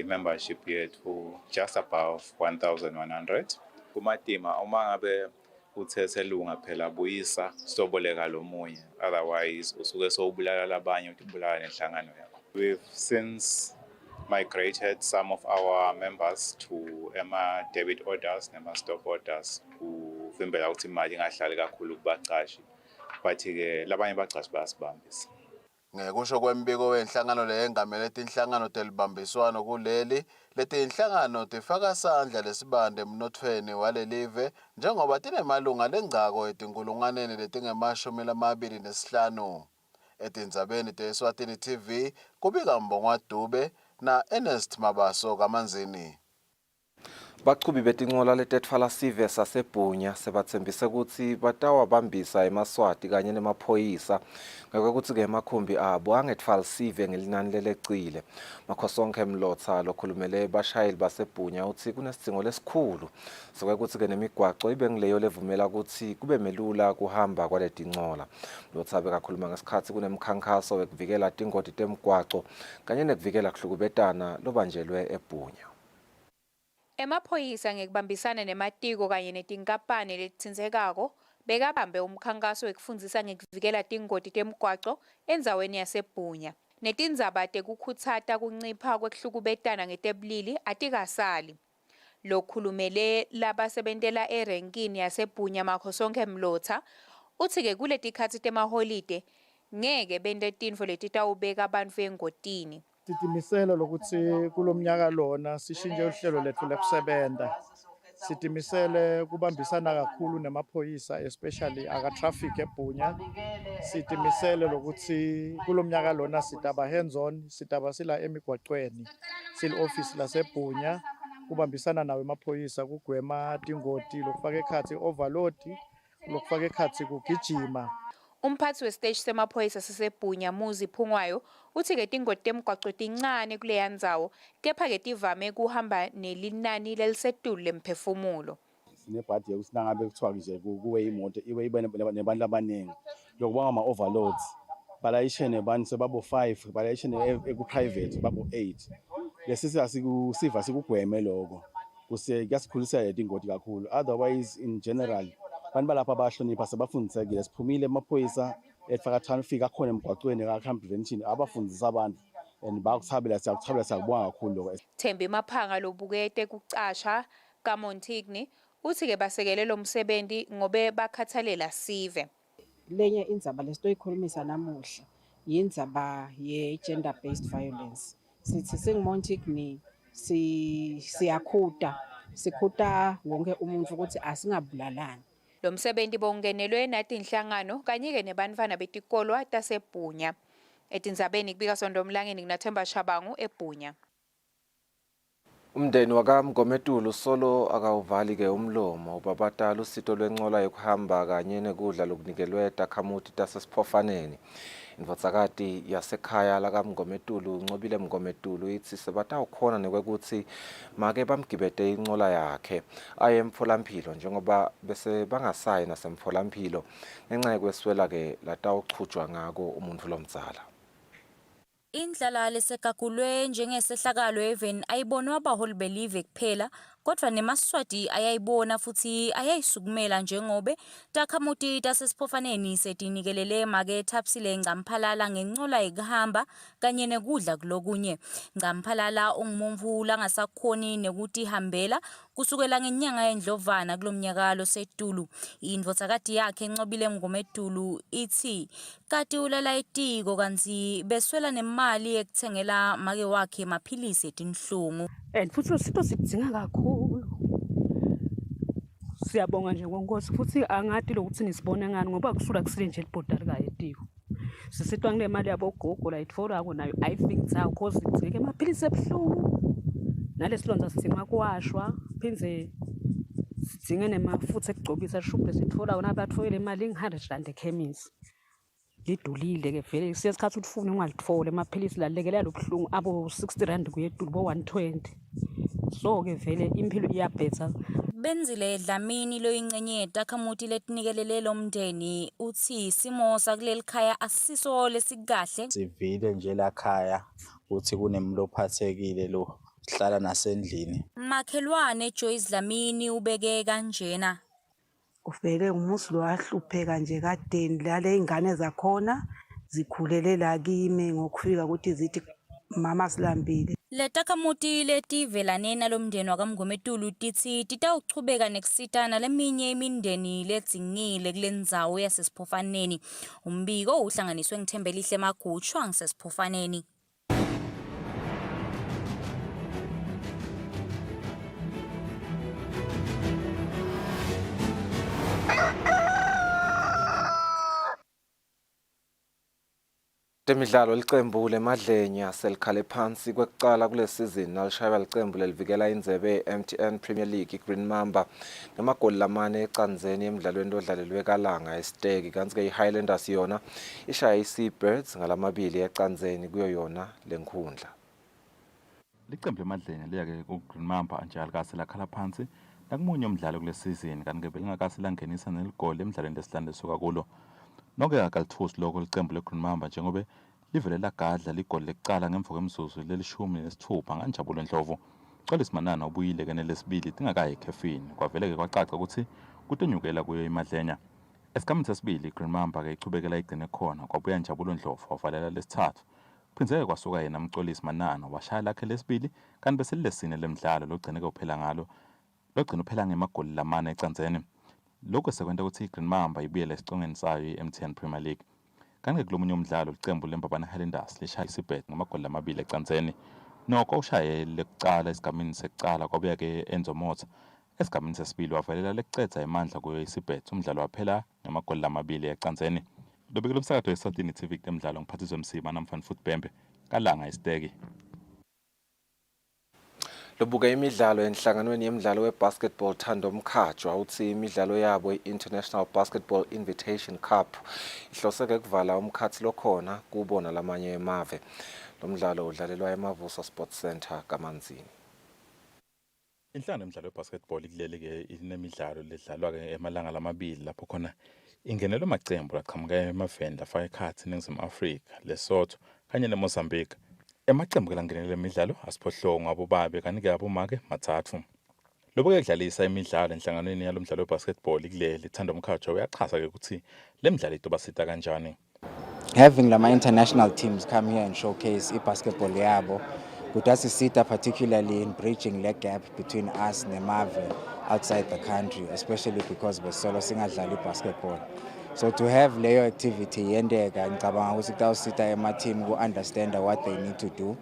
Membership yethu just above 1,100. Kumatima uma ngabe uthe selunga phela buyisa soboleka lomunye, otherwise usuke sowubulala labanye ubulala nenhlangano yakho. We've since migrated some of our members to debit orders stop orders kuvimbela ukuthi imali ingahlali kakhulu kubaqashi, but ke labanye baqashi bayasibambisa. Ngekusho kwembiko wenhlangano leyengamele tinhlangano telibambiswano kuleli, leti inhlangano tifaka sandla lesibande emnothweni walelive njengoba tinemalunga lengcako etinkulungwaneni letingemashumi-25. Etindzabeni te-Eswatini TV kubika Mbongwa Dube na Ernest Mabaso kaManzini. Bachubi betincola letetfala sive sasebhunya sebatsembise kutsi batawabambisa emaswati kanye nemaphoyisa ngekutsi ke emakhumbi abo angetfali sive ngelinani lelecile. Makhosonke Mlotsa lokhulumele bashayeli basebhunya uthi kunesidzingo lesikhulu sokwekutsi ke nemigwaco ibe ngileyo levumela kutsi kube melula kuhamba kwaletincola. Mlotsa bekakhuluma ngesikhatsi kunemkhankaso wekuvikela tingoti temgwaco kanye nekuvikela kuhlukubetana lobanjelwe ebhunya. Emaphoyisa ngekubambisana nematiko kanye netinkampani letitsindzekako bekabambe umkhankaso wekufundzisa ngekuvikela tingoti temgwaco endzaweni yasebhunya. Netindzaba tekukhutsata kuncipha kwekuhlukubetana ngetebulili atikasali. Lokhulumele labasebentela erenkini yasebhunya Makhosonke Mlotsa uthi ke kuletikhatsi temaholide ngeke bente tintfo letitawubeka bantfu engotini. Sitimisele lokuthi kulomnyaka lona sishintshe uhlelo lethu lekusebenta. Sitimisele kubambisana kakhulu nemaphoyisa especially aka traffic ebhunya. Sitimisele lokuthi kulomnyaka lona sitaba hands on, sitaba sila emigwaqweni. Sil office lasebhunya kubambisana nawe emaphoyisa kugwema tingoti lokufaka ekhatsi overload, lokufaka ekhatsi kugijima. Umphathi wesiteshi semaphoyisa sasebhunya Muzi Phungwayo uthi ke tingoti temgwaco tincane kuleya ndzawo kepha ke tivame kuhamba nelinani lelisetulu lemphefumulo. Sinebhadi yokusinangabe kuthiwa nje kuwe imoto iwe ibe nebantu abaningi lokubanga ama overloads balayishe nebantu sebabo 5 balayishe eku private babo 8 lesisi asikusiva sikugweme lokho kuyasikhulisa letingoti kakhulu. Otherwise in general bantu balapha abahlonipha sebafundisekile siphumile emaphoyisa efaka traffic akhona emgwaqweni ka crime prevention abafundisa abantu and bayakuthabela siyakubonga kakhulu lokho. Thembi Maphanga lobukete kucasha kaMontigny uthi ke basekele lo msebenzi ngobe bakhathalela sive. Lenye indzaba lesitoyikhulumisa namuhla yindzaba ye gender based violence. Sithi singuMontigny sikhuta wonke umuntu ukuthi asingabulalani. Lo msebenzi bongenelwe natinhlangano kanye ke nebantfwana betikolwa tasebhunya. Etindzabeni kubika Sondomlangeni nginaThemba Shabangu ebhunya. Umndeni wakaMgometulu solo akawuvali ke umlomo ubabatala usito lwencola yokuhamba kanye nekudla lokunikelwe takhamuti tasesiphofaneni. Indvodzakati yasekhaya lakaMgometulu Ncobile Mgometulu ithi sebatawukhona nekwekuthi make bamgibete incola yakhe aye emtholampilo njengoba bese bangasayi nasemtholampilo ngenxa yekweswela ke latawuchujwa ngako umuntu lomdzala. Indlala lesekakulwe njengesehlakalo even ayibonwa abaholi belive kuphela kodwa neMaswati ayayibona futhi ayayisukumela njengobe takhamuti tasesiphofaneni setinikelele make thapsile Ngamphalala ngencola ekuhamba kanye nekudla kulokunye. Ngamphalala ungumumvu langasakhoni nekutihambela kusukela ngenyanga yeNdlovana kulomnyaka setulu. Indvodakati yakhe encobile Mngomedulu ithi kati ulala etiko kanti beswela nemali ekuthengela make wakhe maphilisi etinhlungu. And futhi sito sidinga kakhulu. Siyabonga nje ngonkosi futhi angadi lokuthi nisibone ngani ngoba kusula kusile nje libhodari kaye etiko. Sisitwa ngile mali yabo gogo la itfola ko nayo ayifingitsa cause ngeke maphilisi ebuhlungu. Nalesilonza sidinga kuwashwa phinze sidinge nemafutha ekugcobisa lishubhe sitfola wona abatfoyele imali nge-R100 ekhemisi. Lidulile ke vele siyesikhathi utfuna ungalitfole emaphilisi lalekelela lobuhlungu abo 60 rand kuye etulu bo 120. So ke vele impilo iyabhetha. Benzile Dlamini loyingcenye takhamuti letinikelele lomndeni uthi simo sakuleli khaya asiso lesikahle. Sivile nje lakhaya uthi kunemlo ophathekile lo sihlala nasendlini. Makhelwane Joyce Dlamini ubeke kanjena. Uvele umuzi lo ahlupheka nje kadeni lale ingane zakhona zikhulele la kimi ngokufika ukuthi zithi mama silambile. Letakhamuti letivelane nalomndeni wakamngomedulu tithi titawuchubeka nekusitana leminye imindeni ledzingile kulendzawo yasesiphofaneni. Umbiko uhlanganiswe ngithembelihle Magutshwa ngisesiphofaneni. Temidlalo licembu lemadlenya selikhale phansi kwekucala kule season nalishaya licembu lelivikela indzebe MTN Premier League Green Mamba ngamagoli lamane ecanzeni emidlalweni odlalelwe kalanga esiteki kanti ke iHighlanders yona ishaya iSeabirds ngalamabili ecanzeni kuyo yona lenkhundla. Licembu lemadlenya liyake kuGreen Mamba njalo kase lakhala phansi nakumunye umdlalo kule season kanti ke belingakase langenisa neligoli emidlalweni lesihlanu lesuka kulo. Noke akalithusi lokho licembu leGreen Mamba njengobe livele lagadla ligoli lekucala ngemva kwemzuzu lelishumi nesithupha nganjabulo Ndlovu. Xolisi Manana ubuyile ke nelesibili tingakayi ekhefini kwavele ke kwacaca ukuthi kutenyukela kuyo imadlenya. Esigabeni sesibili Green Mamba ke ichubekela igcine khona kwabuya Njabulo Ndlovu wavalela lesithathu. Kuphindze kwasuka yena Mxolisi Manana washaya lakhe lesibili kanti bese lesine lemidlalo logcine ke uphela ngalo. Logcine uphela ngemagoli lamane ecanzeni. Lokho sekwenta ukuthi iGreen Mamba ibuyele esicongweni sayo iMTN Premier League. Kanti kulomunye umdlalo licembu leMbabane Highlanders lishaya iSeabirds ngamagoli lamabili ecanzeni. Nokho ushaye lekucala esigabeni sekucala kwabuya ke Enzo Motha. Esigabeni sesibili wavelela lecedza emandla kuyo iSeabirds umdlalo waphela ngamagoli lamabili ecanzeni. Lobekela umsakazo weSwatini TV temidlalo ngiphathiswa Msima namfana futhi Bhembe kalanga isiteki. Lobuka imidlalo enhlanganweni yemidlalo webasketball Thando Mkhatshwa uthi imidlalo yabo iInternational Basketball Invitation Cup ihloseke kuvala umkhathi lokhona kubona lamanye emave. Lo mdlalo udlalelwa eMavuso Sports Center kaManzini. Inhlangano yemidlalo webasketball ikuleli ke inemidlalo ledlalwa ke emalanga lamabili lapho khona ingenelwe amacembu laqhamuka emaveni lafaka ekhathi eNingizimu Afrika, Lesotho kanye neMozambique. Emacembu kelangenele imidlalo asiphohlongo abobabe kanti ke abomake mathathu. Lobuke kudlalisa imidlalo enhlanganweni yalomdlalo webasketball ikuleli Thando Mkhatshwa uyachaza ke ukuthi lemidlalo itobasita kanjani. Having lama international teams come here and showcase i-basketball yabo kudasisita particularly in bridging the gap between us nemave outside the country, especially because besolo singadlali i-basketball. So to have leyo activity yendeka ngicabanga ukuthi kutawusita ema-team ku-understand what they need to do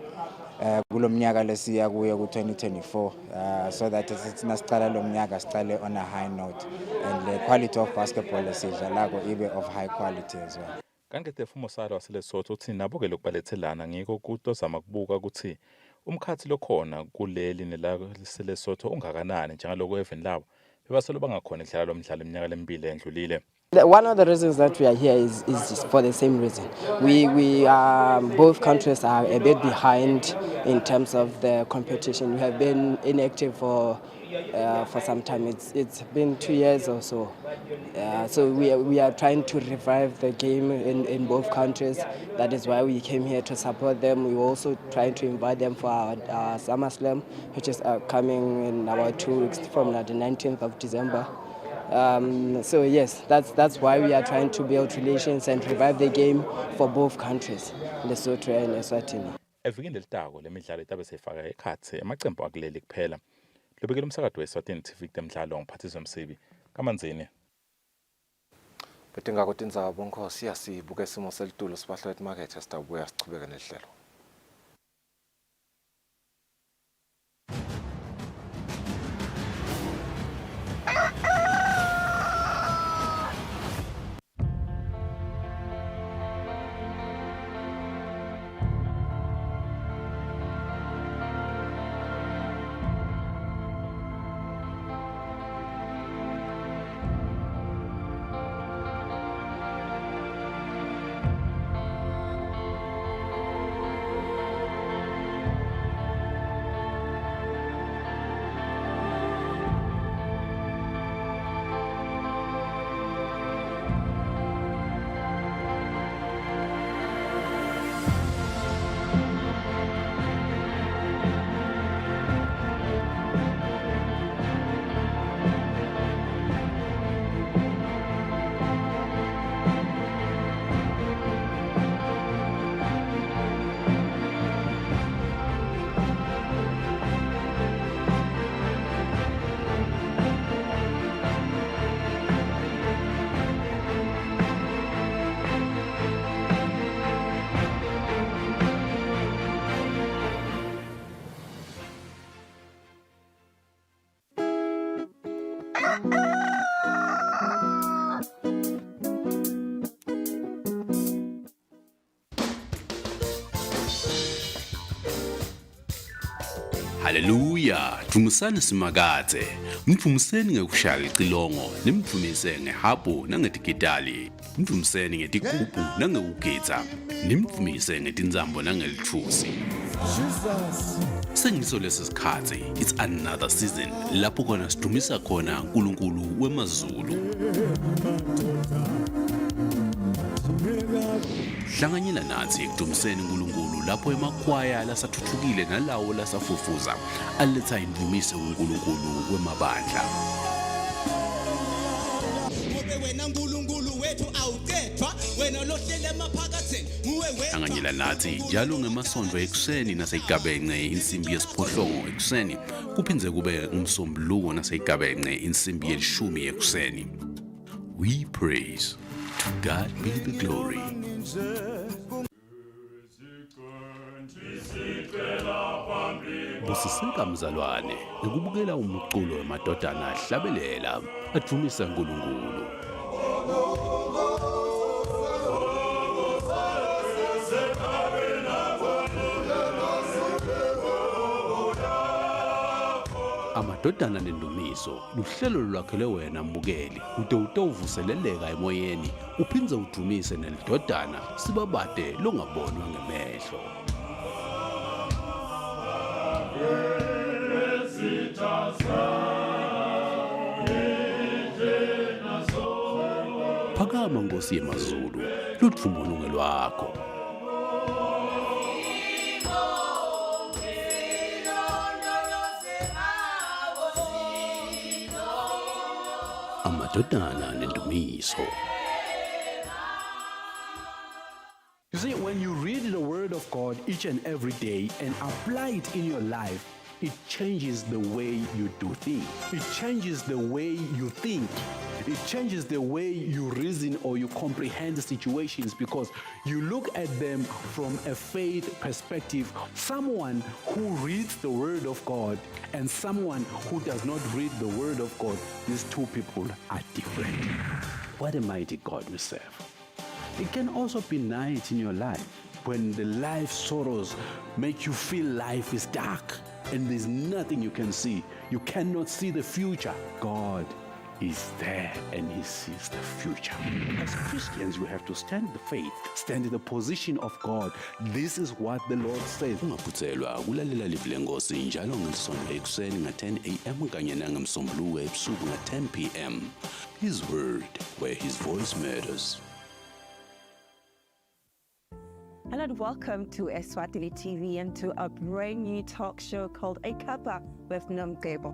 kulo mnyaka lesiya kuyo ku-2024 so that sithina sicala lo mnyaka sicale on a high note and the quality of basketball esidlalako ibe of high quality as well. Kanti tefumo salo waseLesotho uthi nabo ke lokubalethelana ngiko kutozama kubuka ukuthi umkhathi lokhona kuleli nelaseLesotho ungakanani njengaloko eveni labo bebasolo bangakhona ukudlala lo mdlalo iminyaka lemibili endlulile. One of the reasons that we are here is just for the same reason. We both countries are a bit behind in terms of the competition. We have been inactive for some time. It's been 2 years or so. So we are trying to revive the game in both countries. That is why we came here to support them. We also trying to invite them for our SummerSlam, which is coming in about 2 weeks from now, the 19th of December. So yes, that's why we are trying to build relations and revive the game for both countries, Lesotho and Eswatini. Evikini letako lemidlalo itabe seyifaka ekhatsi emacembu akuleli kuphela. Lobekela umsakazo weSwatini TV temidlalo ngiphathiswa Msibi kamanzini. Betingako tindzaba bonkhosi siyasibuka isimo selitulo sibahlwet market sitabuya sichubeke nehlelo. Haleluya, dumisani simakathe. Mdumiseni ngekushaya icilongo, nimdumise ngehabhu nangedigitali. Mdumiseni ngetigubhu nangekugitsa. Nimdumise ngetinzambo nangelithusi. Sengiso lesi sikhatsi, it's another season lapho khona sidumisa khona uNkulunkulu wemazulu. Hlanganyela nathi ekudumiseni uNkulunkulu lapho emakhwaya lasathuthukile nalawo lasafufuza aletha indumiso uNkulunkulu wemabandla. Hlanganyela nathi njalo ngemasonto ekuseni naseyigabence insimbi yesiphohlongo ekuseni kuphindze kube umsombuluko naseyigabence insimbi yelishumi ekuseni. We praise. To God be the glory. Busiseka mzalwane ukubukela umculo wemadodana ahlabelela adumisa uNkulunkulu. Amadodana nendumiso luhlelo lwakhele wena mbukeli ude utovuseleleka emoyeni uphindze udumise nelidodana sibabade longabonwa ngemehlo. Phakama Nkosi yemazulu luthumulunge lwakho. Amadodana nendumiso. You see, when you read the Word of God each and every day and apply it in your life, it changes the way you do things. It changes the way you think. It changes the way you reason or you comprehend situations because you look at them from a faith perspective. Someone who reads the Word of God and someone who does not read the Word of God, these two people are different. What a mighty God we serve. It can also be night in your life when the life sorrows make you feel life is dark and there's nothing you can see. You cannot see the future. God is there and he sees the future. As Christians, we have to stand in the faith, stand in the position of God. This is what the Lord says. ungaphuthelwa kulalela live lenkosi njalo ngeSonto ekuseni nga-10 a.m. kanye nangemsombuluko ebusuku nga-10 p.m. His word, where his voice matters. Hello and welcome to Eswatini TV and to a brand new talk show called A Cuppa with Nomgebo.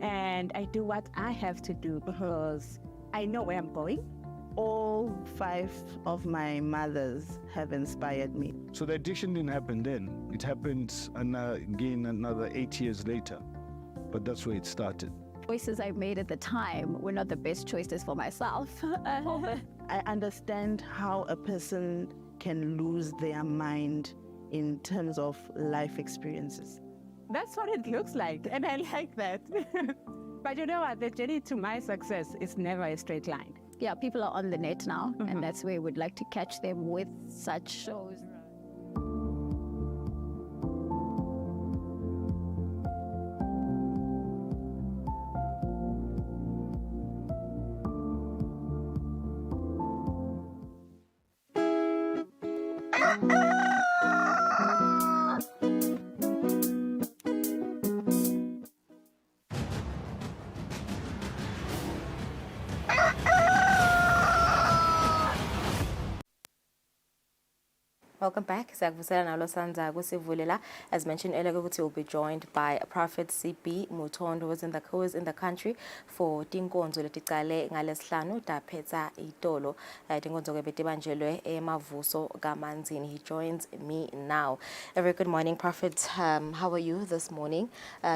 And I do what I have to do because I know where I'm going. All 5 of my mothers have inspired me. So the addiction didn't happen then. It happened again another 8 years later. But that's where it started. Choices I made at the time were not the best choices for myself. I understand how a person can lose their mind in terms of life experiences. That's what it looks like, and I like that. But you know what? The journey to my success is never a straight line. Yeah, people are on the net now, and that's where we'd like to catch them with such shows. Welcome back. As mentioned earlier, we'll be joined by Prophet CP Mutondo, who is in the country for Tinkonzo letikale ngalesihlanu taphetsa itolo Tinkonzo kebetibanjelwe emavuso kamanzini. He joins me now. A very good morning, Prophet. How are you this morning?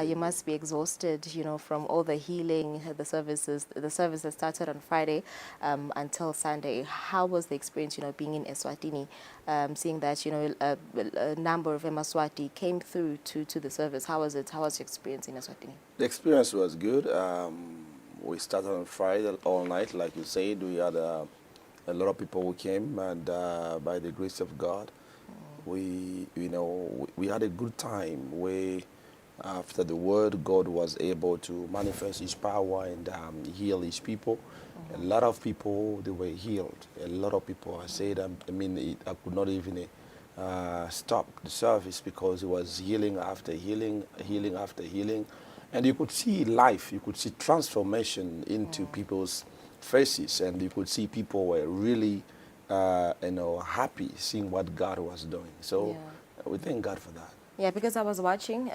You must be exhausted, from all the healing, the services that started on Friday until Sunday. How was the experience, being in Eswatini? Seeing that a number of Eswati came through to the service. How was it? How was your experience in Eswatini? The experience was good. We started on Friday all night, like you said. We had a lot of people who came, and by the grace of God, we had a good time. After the word, God was able to manifest His power and heal His people. A lot of people, they were healed. A lot of people, I said, I could not even stop the service because it was healing after healing, healing after healing. And you could see life, you could see transformation into people's faces, and you could see people were really happy seeing what God was doing. So we thank God for that. Yeah, because I was watching,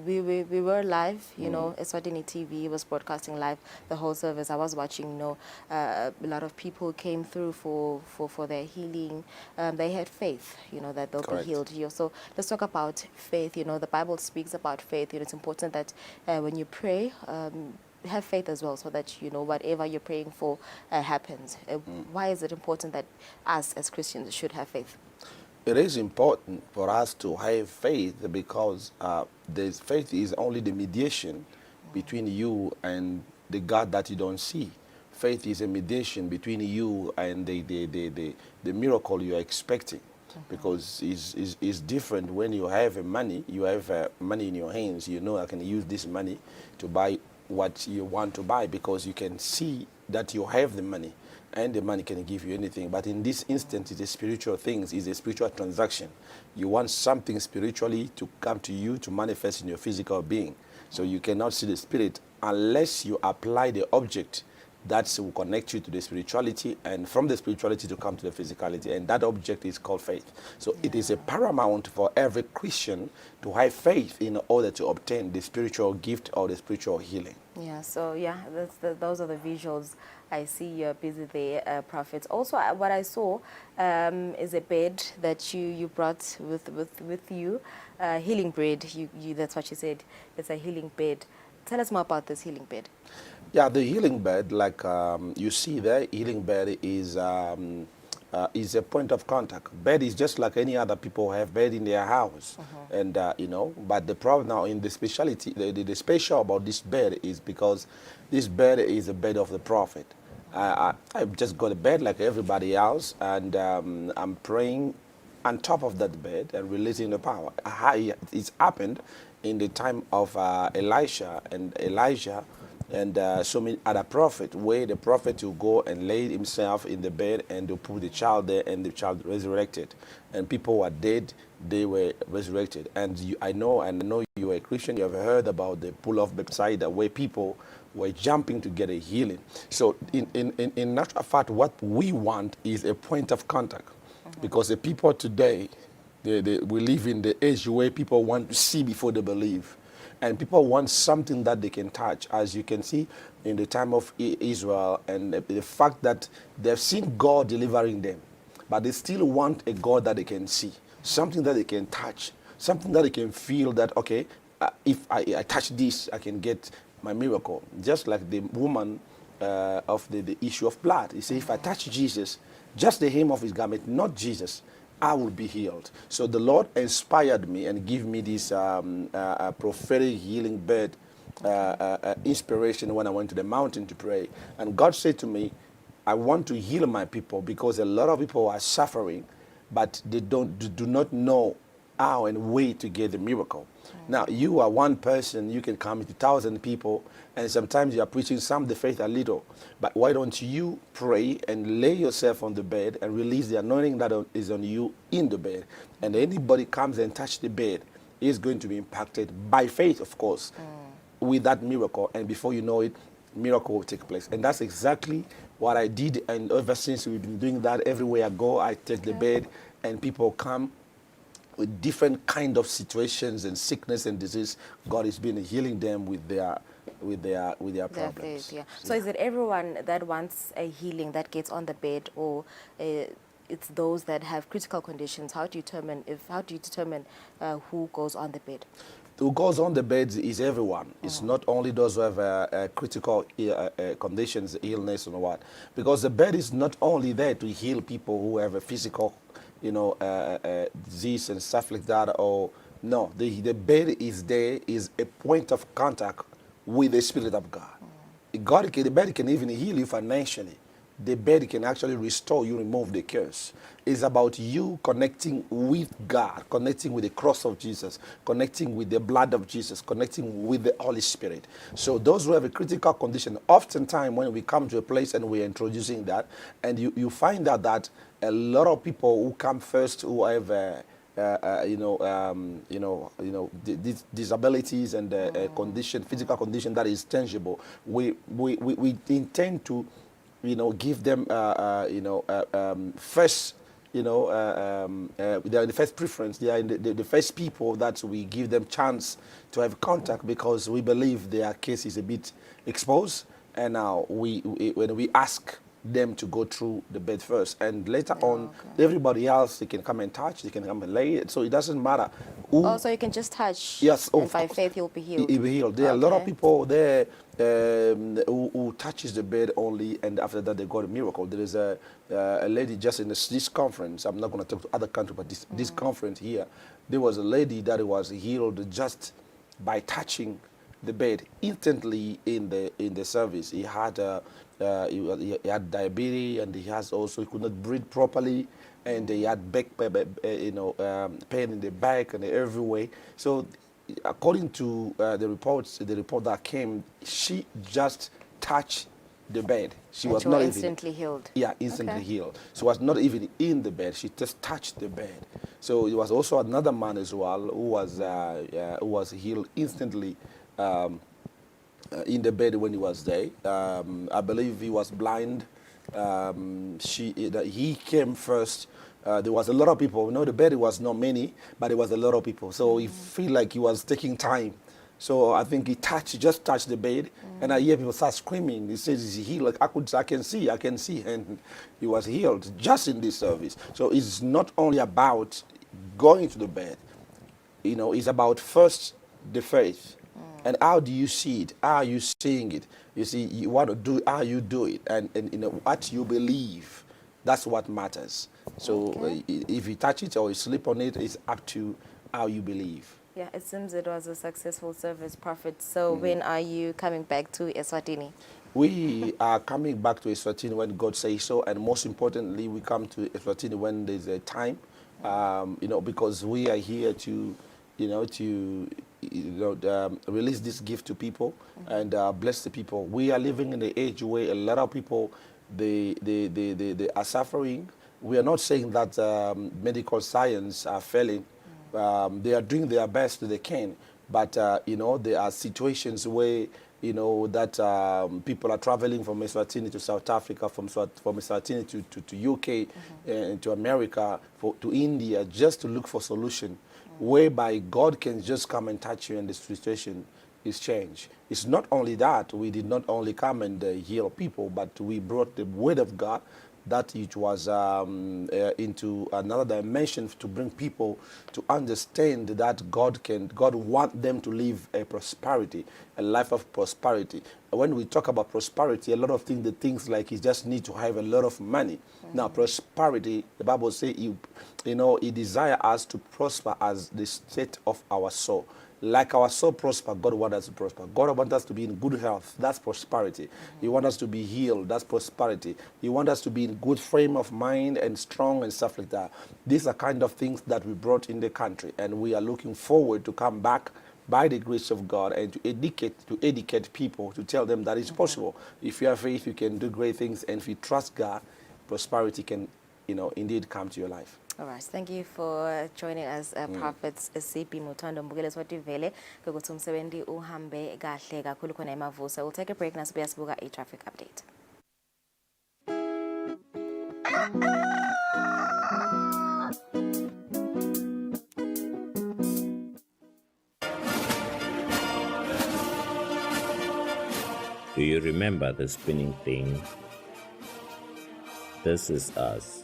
we were live, Eswatini TV was broadcasting live the whole service. I was watching, a lot of people came through for their healing. They had faith, that they'll be healed here. So let's talk about faith. The Bible speaks about faith. It's important that when you pray, have faith as well, so that whatever you're praying for happens. Why is it important that us as Christians should have faith? It is important for us to have faith because this faith is only the mediation between you and the God that you don't see. Faith is a mediation between you and the miracle you are expecting. Because it's different when you have money, you have money in your hands, I can use this money to buy what you want to buy because you can see that you have the money. And the money can give you anything. But in this instance, it's a spiritual thing. It's a spiritual transaction. You want something spiritually to come to you to manifest in your physical being. So you cannot see the spirit unless you apply the object that will connect you to the spirituality, and from the spirituality to come to the physicality. And that object is called faith. So it is a paramount for every Christian to have faith in order to obtain the spiritual gift or the spiritual healing. Yeah, so those are the visuals. I see you're busy there, Prophet. Also, what I saw is a bed that you brought with you, healing bed. That's what you said. It's a healing bed. Tell us more about this healing bed. Yeah, the healing bed, like you see there, healing bed is a point of contact. Bed is just like any other people have bed in their house, and But the problem now in the speciality, the special about this bed is because this bed is a bed of the prophet. I just got a bed like everybody else, and I'm praying on top of that bed and releasing the power. It's happened in the time of Elisha and Elijah and so many other prophets, where the prophet will go and lay himself in the bed and they'll put the child there and the child resurrected. And people were dead, they were resurrected. And I know you are a Christian, you have heard about the pool of Bethsaida where people were jumping to get a healing. So in natural fact, what we want is a point of contact. Because the people today, we live in the age where people want to see before they believe. And people want something that they can touch, as you can see in the time of Israel, and the fact that they've seen God delivering them, but they still want a God that they can see, something that they can touch, something that they can feel that, okay, if I touch this, I can get my miracle. Just like the woman of the issue of blood. You see, if I touch Jesus, just the hem of his garment, not Jesus, I will be healed. So the Lord inspired me and gave me this prophetic healing bed inspiration when I went to the mountain to pray. And God said to me, I want to heal my people because a lot of people are suffering, but they do not know how and way to get the miracle. Now, you are one person, you can come to 1,000 people, and sometimes you are preaching some the faith a little. But why don't you pray and lay yourself on the bed and release the anointing that is on you in the bed? And anybody comes and touch the bed is going to be impacted by faith, of course, with that miracle. And before you know it, miracle will take place. And that's exactly what I did. And ever since we've been doing that, everywhere I go, I take the bed and people come with different kind of situations and sickness and disease. God has been healing them with their problems. Faith, yeah. So is it everyone that wants a healing that gets on the bed, or it's those that have critical conditions? How do you determine who goes on the bed? Who goes on the bed is everyone. It's not only those who have critical conditions, illness or what. Because the bed is not only there to heal people who have a physical, disease and stuff like that. Or no, the bed is there, is a point of contact with the Spirit of God. The bed can even heal you financially. The bed can actually restore you, remove the curse. It's about you connecting with God, connecting with the cross of Jesus, connecting with the blood of Jesus, connecting with the Holy Spirit. So those who have a critical condition, oftentimes when we come to a place and we're introducing that, and you find out that a lot of people who come first who have disabilities and condition, physical condition that is tangible, we intend to give them, first, they are the first preference. They are the first people that we give them chance to have contact, because we believe their case is a bit exposed. And now when we ask them to go through the bed first, and later on, everybody else, they can come and touch, they can come and lay it. So it doesn't matter. So you can just touch. Yes, and by faith you'll be healed. You'll be healed. There are a lot of people there who touches the bed only, and after that they got a miracle. There is a lady just in this conference. I'm not going to talk to other countries, but this conference here, there was a lady that was healed just by touching the bed instantly in the service. He had he had diabetes, and he could not breathe properly, and he had back pain in the back and every way. So according to the report that came, she just touched the bed. She was not instantly healed. Yeah, instantly healed. She was not even in the bed. She just touched the bed. So it was also another man as well who was healed instantly in the bed when he was there. I believe he was blind. He came first. There was a lot of people. The bed was not many, but there was a lot of people. So he feel like he was taking time. So I think he just touched the bed, and I hear people start screaming. He says he's healed. Like, I can see, and he was healed just in this service. So it's not only about going to the bed. It's about first the faith. And how do you see it? How are you seeing it? You see, you want to do how you do it, and what you believe. That's what matters. So if you touch it or you sleep on it, it's up to how you believe. Yeah, it seems it was a successful service, Prophet. So when are you coming back to Eswatini? We are coming back to Eswatini when God says so, and most importantly, we come to Eswatini when there's a time because we are here to, release this gift to people and bless the people. We are living in an age where a lot of people, they are suffering. We are not saying that medical science are failing. They are doing their best they can, but there are situations where that people are traveling from Eswatini to South Africa, from Eswatini to UK, to America, to India, just to look for solution, whereby God can just come and touch you and the situation is changed. It's not only that, we did not only come and heal people, but we brought the word of God that it was into another dimension to bring people to understand that God want them to live a prosperity, a life of prosperity. When we talk about prosperity, a lot of things, the things like you just need to have a lot of money. Now, prosperity, the Bible says, it desire us to prosper as the state of our soul. Like our soul prosper, God wants us to prosper. God wants us to be in good health. That's prosperity. He wants us to be healed. That's prosperity. He wants us to be in good frame of mind and strong and stuff like that. These are kind of things that we brought in the country, and we are looking forward to come back by the grace of God and to educate people, to tell them that it's possible. If you have faith, you can do great things, and if you trust God, prosperity can, indeed come to your life. All right, thank you for joining us, Prophets CP Mutondo Mbukele Swativele ukuthi umsebenzi uhambe kahle kakhulu khona emavusa. We'll take a break nasibuya sibuka traffic update. Do you remember the spinning thing? This is us.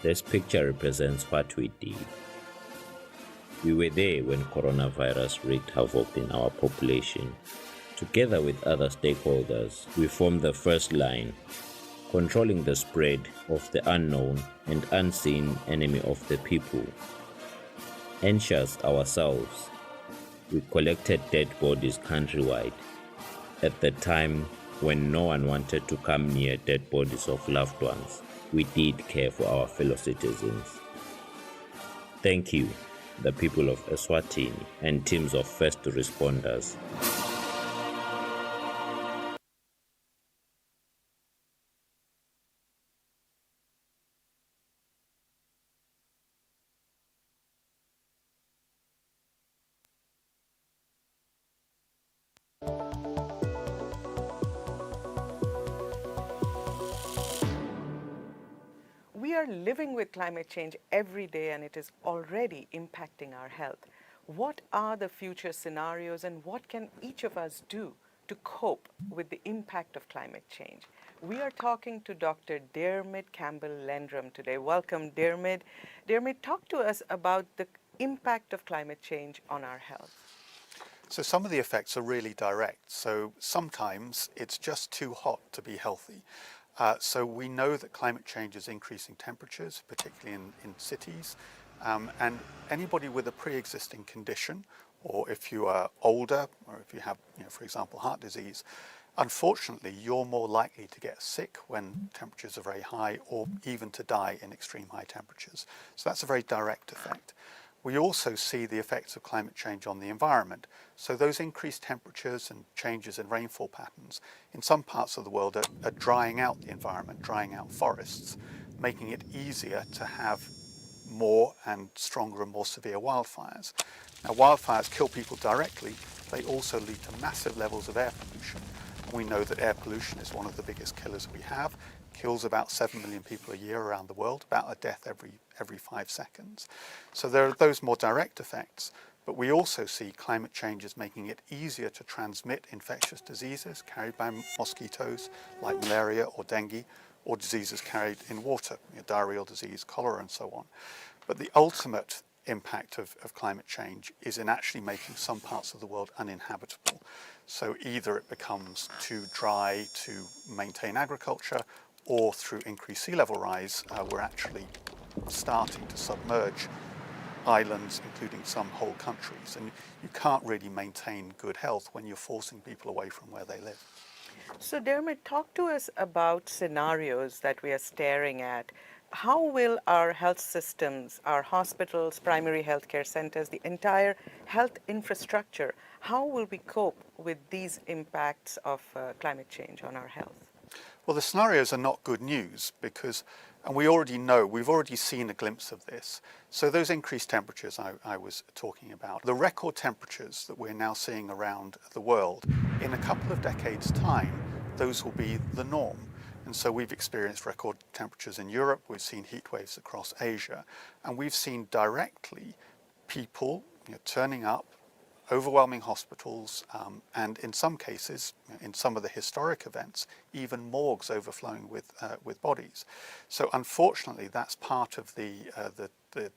This picture represents what we did. We were there when coronavirus wreaked havoc in our population. Together with other stakeholders, we formed the first line, controlling the spread of the unknown and unseen enemy of the people. Anxious ourselves, we collected dead bodies countrywide. At the time when no one wanted to come near dead bodies of loved ones, we did care for our fellow citizens. Thank you, the people of Eswatini and teams of first responders. We are living with climate change every day, and it is already impacting our health. What are the future scenarios, and what can each of us do to cope with the impact of climate change? We are talking to Dr. Dermot Campbell-Lendrum today. Welcome, Dermot. Dermot, talk to us about the impact of climate change on our health. So some of the effects are really direct. So sometimes it's just too hot to be healthy. So we know that climate change is increasing temperatures, particularly in cities. And anybody with a pre-existing condition, or if you are older, or if you have, for example, heart disease, unfortunately, you're more likely to get sick when temperatures are very high, or even to die in extreme high temperatures. So that's a very direct effect. We also see the effects of climate change on the environment. So those increased temperatures and changes in rainfall patterns in some parts of the world are drying out the environment, drying out forests, making it easier to have more and stronger and more severe wildfires. Now, wildfires kill people directly. They also lead to massive levels of air pollution. And we know that air pollution is one of the biggest killers we have. Kills about 7 million people a year around the world, about a death every 5 seconds. So there are those more direct effects, but we also see climate change is making it easier to transmit infectious diseases carried by mosquitoes like malaria or dengue, or diseases carried in water, diarrheal disease, cholera and so on. But the ultimate impact of climate change is in actually making some parts of the world uninhabitable. So either it becomes too dry to maintain agriculture, or through increased sea level rise, we're actually starting to submerge islands, including some whole countries. And you can't really maintain good health when you're forcing people away from where they live. So Dermot, talk to us about scenarios that we are staring at how will our health systems, our hospitals, primary healthcare centers, the entire health infrastructure, how will we cope with these impacts of climate change on our health? Well, the scenarios are not good news because, and we already know, we've already seen a glimpse of this. So those increased temperatures I was talking about, the record temperatures that we're now seeing around the world, in a couple of decades' time, those will be the norm. And so we've experienced record temperatures in Europe, we've seen heat waves across Asia, and we've seen directly people turning up, overwhelming hospitals, and in some cases, in some of the historic events, even morgues overflowing with bodies. So unfortunately, that's part of the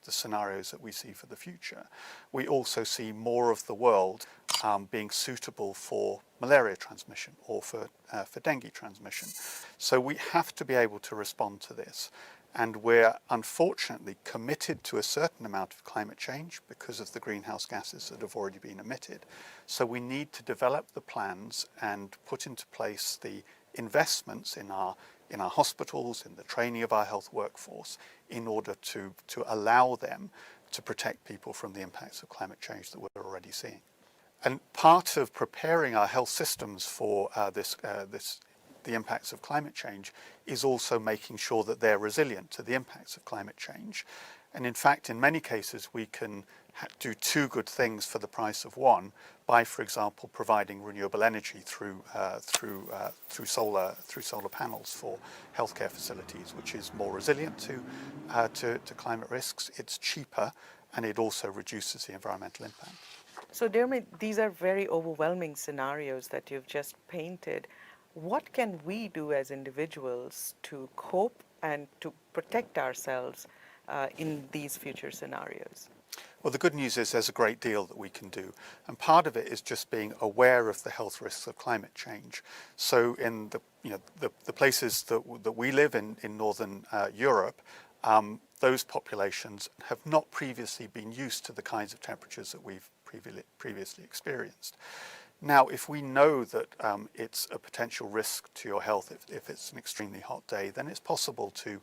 scenarios that we see for the future. We also see more of the world being suitable for malaria transmission or for dengue transmission. So we have to be able to respond to this. And we're unfortunately committed to a certain amount of climate change because of the greenhouse gases that have already been emitted. So we need to develop the plans and put into place the investments in our hospitals, in the training of our health workforce, in order to allow them to protect people from the impacts of climate change that we're already seeing. And part of preparing our health systems for the impacts of climate change is also making sure that they're resilient to the impacts of climate change. And in fact, in many cases, we can do two good things for the price of one by, for example, providing renewable energy through solar panels for healthcare facilities, which is more resilient to climate risks. It's cheaper, and it also reduces the environmental impact. So, Dermot, these are very overwhelming scenarios that you've just painted. What can we do as individuals to cope and to protect ourselves in these future scenarios? Well, the good news is there's a great deal that we can do. And part of it is just being aware of the health risks of climate change. So in the places that we live in Northern Europe, those populations have not previously been used to the kinds of temperatures that we've previously experienced. Now, if we know that it's a potential risk to your health if it's an extremely hot day, then it's possible to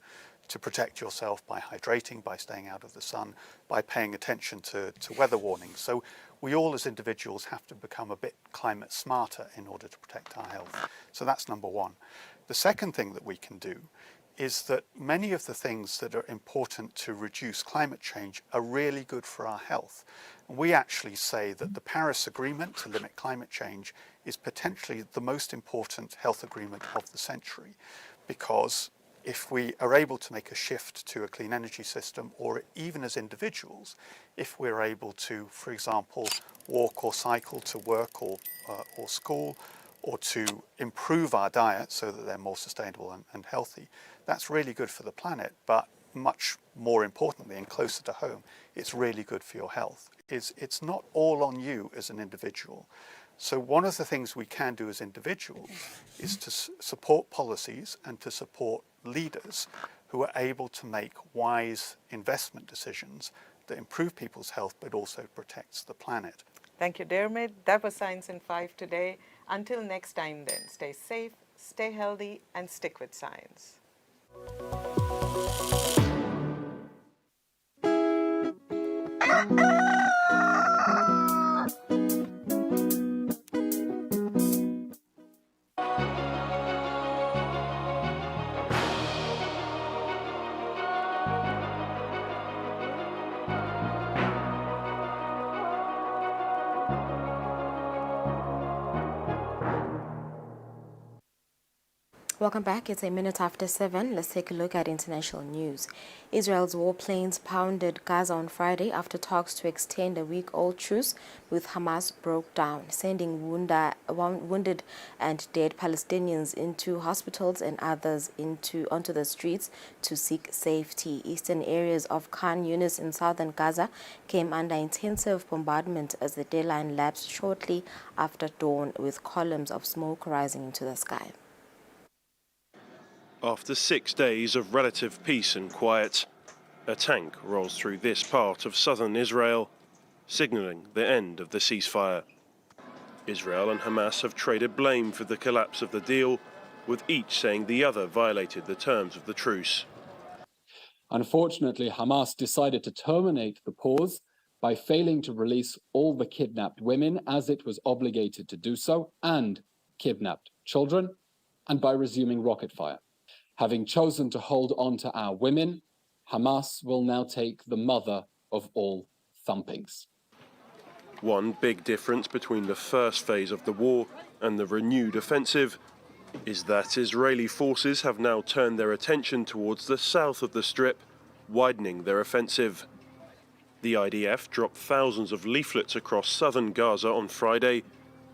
protect yourself by hydrating, by staying out of the sun, by paying attention to weather warnings. So we all as individuals have to become a bit climate smarter in order to protect our health. So that's number one. The second thing that we can do is that many of the things that are important to reduce climate change are really good for our health. We actually say that the Paris Agreement to limit climate change is potentially the most important health agreement of the century, because if we are able to make a shift to a clean energy system, or even as individuals, if we're able to, for example, walk or cycle to work or school, or to improve our diet so that they're more sustainable and healthy, that's really good for the planet. But much more importantly and closer to home, it's really good for your health. It's not all on you as an individual. So one of the things we can do as individuals is to support policies and to support leaders who are able to make wise investment decisions that improve people's health but also protects the planet. Thank you, Dermot. That was Science in 5 today. Until next time then, stay safe, stay healthy, and stick with science. Welcome back. It's a minute after 7. Let's take a look at international news. Israel's warplanes pounded Gaza on Friday after talks to extend a week-old truce with Hamas broke down, sending wounded and dead Palestinians into hospitals and others onto the streets to seek safety. Eastern areas of Khan Yunis in southern Gaza came under intensive bombardment as the dayline lapsed shortly after dawn, with columns of smoke rising into the sky. After 6 days of relative peace and quiet, a tank rolls through this part of southern Israel, signalling the end of the ceasefire. Israel and Hamas have traded blame for the collapse of the deal, with each saying the other violated the terms of the truce. Unfortunately, Hamas decided to terminate the pause by failing to release all the kidnapped women as it was obligated to do so, and kidnapped children, and by resuming rocket fire. Having chosen to hold on to our women, Hamas will now take the mother of all thumpings. One big difference between the first phase of the war and the renewed offensive is that Israeli forces have now turned their attention towards the south of the Strip, widening their offensive. The IDF dropped thousands of leaflets across southern Gaza on Friday,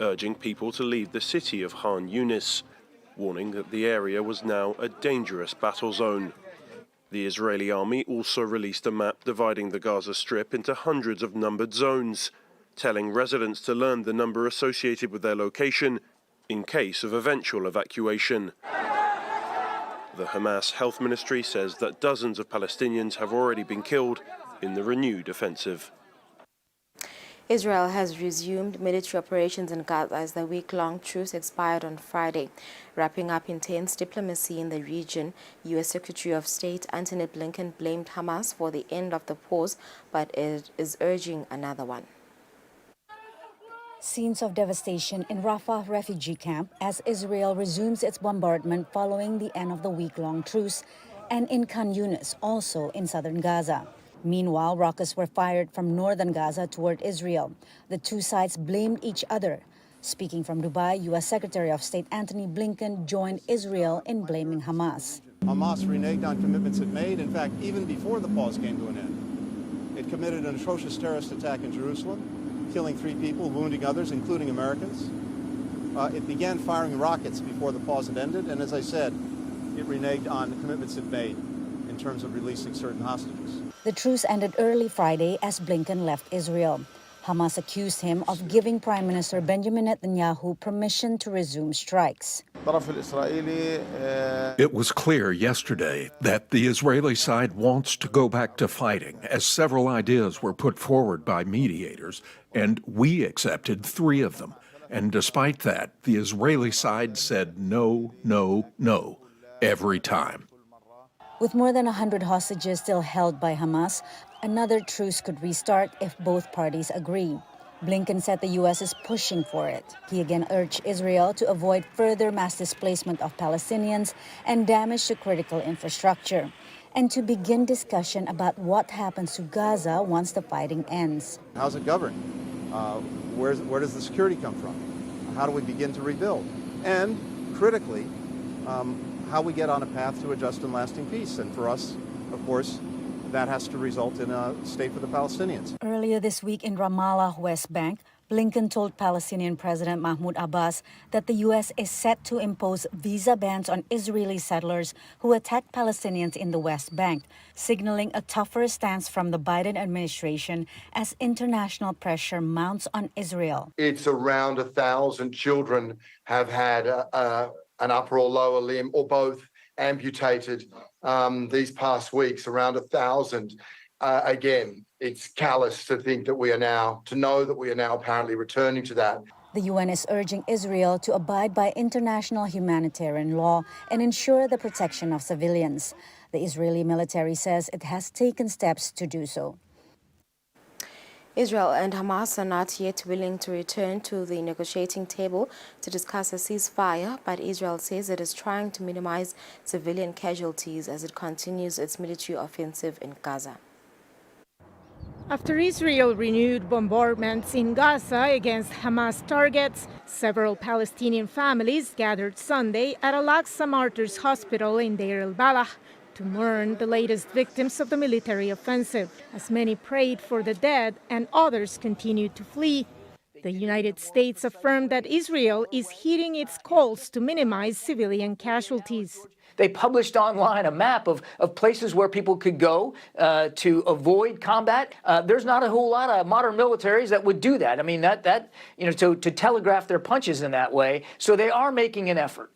urging people to leave the city of Khan Yunis, warning that the area was now a dangerous battle zone. The Israeli army also released a map dividing the Gaza Strip into hundreds of numbered zones, telling residents to learn the number associated with their location in case of eventual evacuation. The Hamas Health Ministry says that dozens of Palestinians have already been killed in the renewed offensive. Israel has resumed military operations in Gaza as the week-long truce expired on Friday, wrapping up intense diplomacy in the region. U.S. Secretary of State Antony Blinken blamed Hamas for the end of the pause, but is urging another one. Scenes of devastation in Rafah refugee camp as Israel resumes its bombardment following the end of the week-long truce, and in Khan Yunis, also in southern Gaza. Meanwhile, rockets were fired from northern Gaza toward Israel. The two sides blamed each other. Speaking from Dubai, U.S. Secretary of State Antony Blinken joined Israel in blaming Hamas. Hamas reneged on commitments it made, in fact, even before the pause came to an end. It committed an atrocious terrorist attack in Jerusalem, killing 3 people, wounding others, including Americans. It began firing rockets before the pause had ended, and as I said, it reneged on the commitments it made in terms of releasing certain hostages. The truce ended early Friday as Blinken left Israel. Hamas accused him of giving Prime Minister Benjamin Netanyahu permission to resume strikes. It was clear yesterday that the Israeli side wants to go back to fighting, as several ideas were put forward by mediators, and we accepted 3 of them. And despite that, the Israeli side said no, no, no, every time. With more than 100 hostages still held by Hamas, another truce could restart if both parties agree. Blinken said the U.S. is pushing for it. He again urged Israel to avoid further mass displacement of Palestinians and damage to critical infrastructure, and to begin discussion about what happens to Gaza once the fighting ends. How's it governed? Where does the security come from? How do we begin to rebuild? And critically, how we get on a path to a just and lasting peace. And for us, of course, that has to result in a state for the Palestinians. Earlier this week in Ramallah, West Bank, Blinken told Palestinian President Mahmoud Abbas that the U.S. is set to impose visa bans on Israeli settlers who attacked Palestinians in the West Bank, signaling a tougher stance from the Biden administration as international pressure mounts on Israel. It's around 1,000 children have had an upper or lower limb or both amputated these past weeks, around 1,000. Again, it's callous to think that to know that we are now apparently returning to that. The UN is urging Israel to abide by international humanitarian law and ensure the protection of civilians. The Israeli military says it has taken steps to do so. Israel and Hamas are not yet willing to return to the negotiating table to discuss a ceasefire, but Israel says it is trying to minimize civilian casualties as it continues its military offensive in Gaza. After Israel renewed bombardments in Gaza against Hamas targets, several Palestinian families gathered Sunday at Al-Aqsa Martyrs Hospital in Deir el-Balah to mourn the latest victims of the military offensive, as many prayed for the dead and others continued to flee. The United States affirmed that Israel is heeding its calls to minimize civilian casualties. They published online a map of places where people could go to avoid combat. There's not a whole lot of modern militaries that would do that. I mean, to telegraph their punches in that way. So they are making an effort.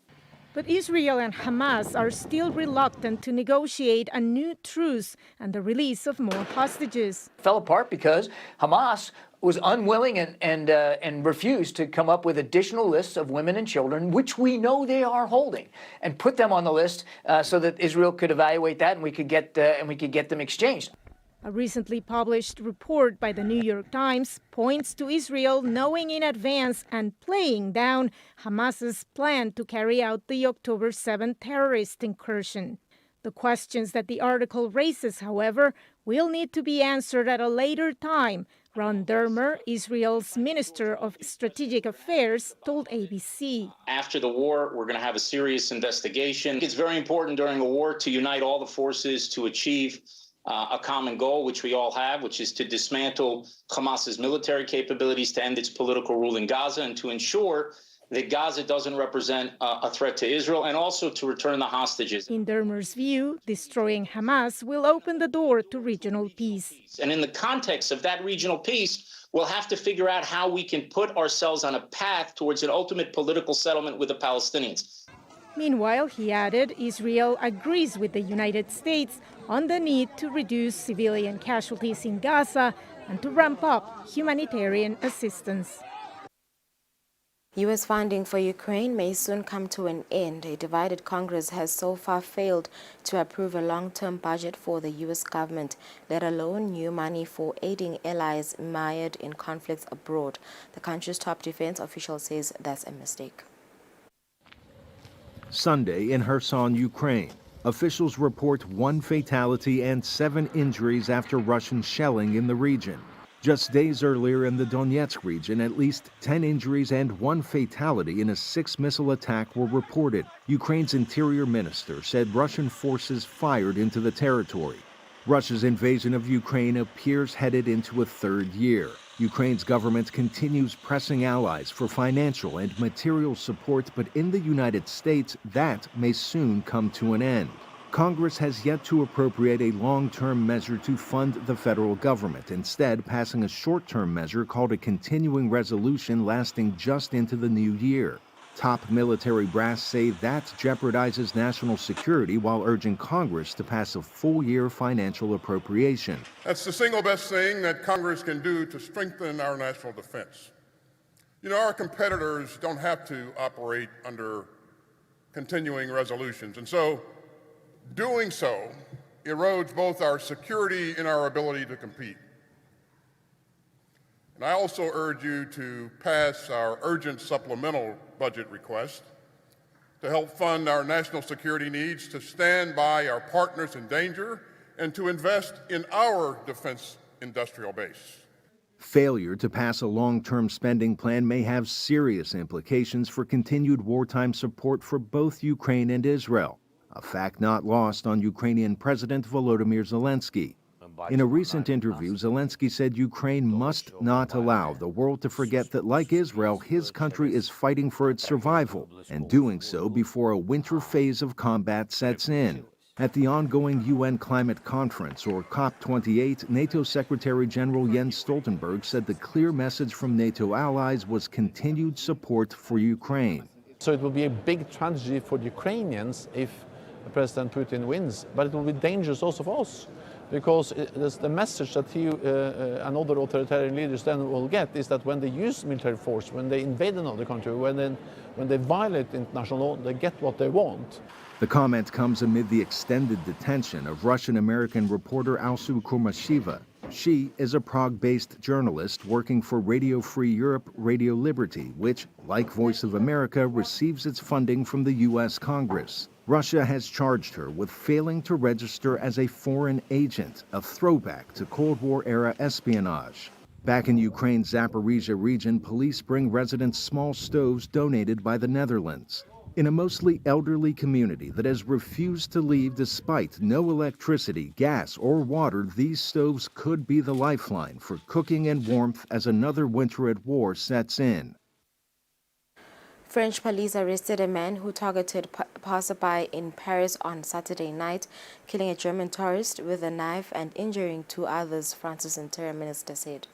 But Israel and Hamas are still reluctant to negotiate a new truce and the release of more hostages. Fell apart because Hamas was unwilling and refused to come up with additional lists of women and children, which we know they are holding, and put them on the list so that Israel could evaluate that and we could get them exchanged. A recently published report by the New York Times points to Israel knowing in advance and playing down Hamas's plan to carry out the October 7th terrorist incursion. The questions that the article raises, however, will need to be answered at a later time. Ron Dermer, Israel's Minister of Strategic Affairs, told ABC. After the war, we're going to have a serious investigation. It's very important during a war to unite all the forces to achieve a common goal, which we all have, which is to dismantle Hamas's military capabilities, to end its political rule in Gaza, and to ensure that Gaza doesn't represent a threat to Israel, and also to return the hostages. In Dermer's view, destroying Hamas will open the door to regional peace. And in the context of that regional peace, we'll have to figure out how we can put ourselves on a path towards an ultimate political settlement with the Palestinians. Meanwhile, he added, Israel agrees with the United States on the need to reduce civilian casualties in Gaza and to ramp up humanitarian assistance. U.S. funding for Ukraine may soon come to an end. A divided Congress has so far failed to approve a long-term budget for the U.S. government, let alone new money for aiding allies mired in conflicts abroad. The country's top defense official says that's a mistake. Sunday in Kherson, Ukraine, officials report 1 fatality and 7 injuries after Russian shelling in the region. Just days earlier in the Donetsk region, at least 10 injuries and 1 fatality in a 6-missile attack were reported. Ukraine's interior minister said Russian forces fired into the territory. Russia's invasion of Ukraine appears headed into a 3rd year. Ukraine's government continues pressing allies for financial and material support, but in the United States, that may soon come to an end. Congress has yet to appropriate a long-term measure to fund the federal government, instead passing a short-term measure called a continuing resolution lasting just into the new year. Top military brass say that jeopardizes national security while urging Congress to pass a full-year financial appropriation. That's the single best thing that Congress can do to strengthen our national defense. You know, our competitors don't have to operate under continuing resolutions, and so doing so erodes both our security and our ability to compete. And I also urge you to pass our urgent supplemental budget request to help fund our national security needs, to stand by our partners in danger, and to invest in our defense industrial base. Failure to pass a long-term spending plan may have serious implications for continued wartime support for both Ukraine and Israel, a fact not lost on Ukrainian President Volodymyr Zelensky. In a recent interview, Zelensky said Ukraine must not allow the world to forget that, like Israel, his country is fighting for its survival, and doing so before a winter phase of combat sets in. At the ongoing UN Climate Conference, or COP28, NATO Secretary General Jens Stoltenberg said the clear message from NATO allies was continued support for Ukraine. So it will be a big tragedy for the Ukrainians if President Putin wins, but it will be dangerous also for us, because the message that he and other authoritarian leaders then will get is that when they use military force, when they invade another country, when they violate international law, they get what they want. The comment comes amid the extended detention of Russian-American reporter Alsu Kurmashiva. She is a Prague-based journalist working for Radio Free Europe, Radio Liberty, which, like Voice of America, receives its funding from the U.S. Congress. Russia has charged her with failing to register as a foreign agent, a throwback to Cold War-era espionage. Back in Ukraine's Zaporizhia region, police bring residents small stoves donated by the Netherlands. In a mostly elderly community that has refused to leave despite no electricity, gas, or water, these stoves could be the lifeline for cooking and warmth as another winter at war sets in. French police arrested a man who targeted passerby in Paris on Saturday night, killing a German tourist with a knife and injuring 2 others, France's interior minister said.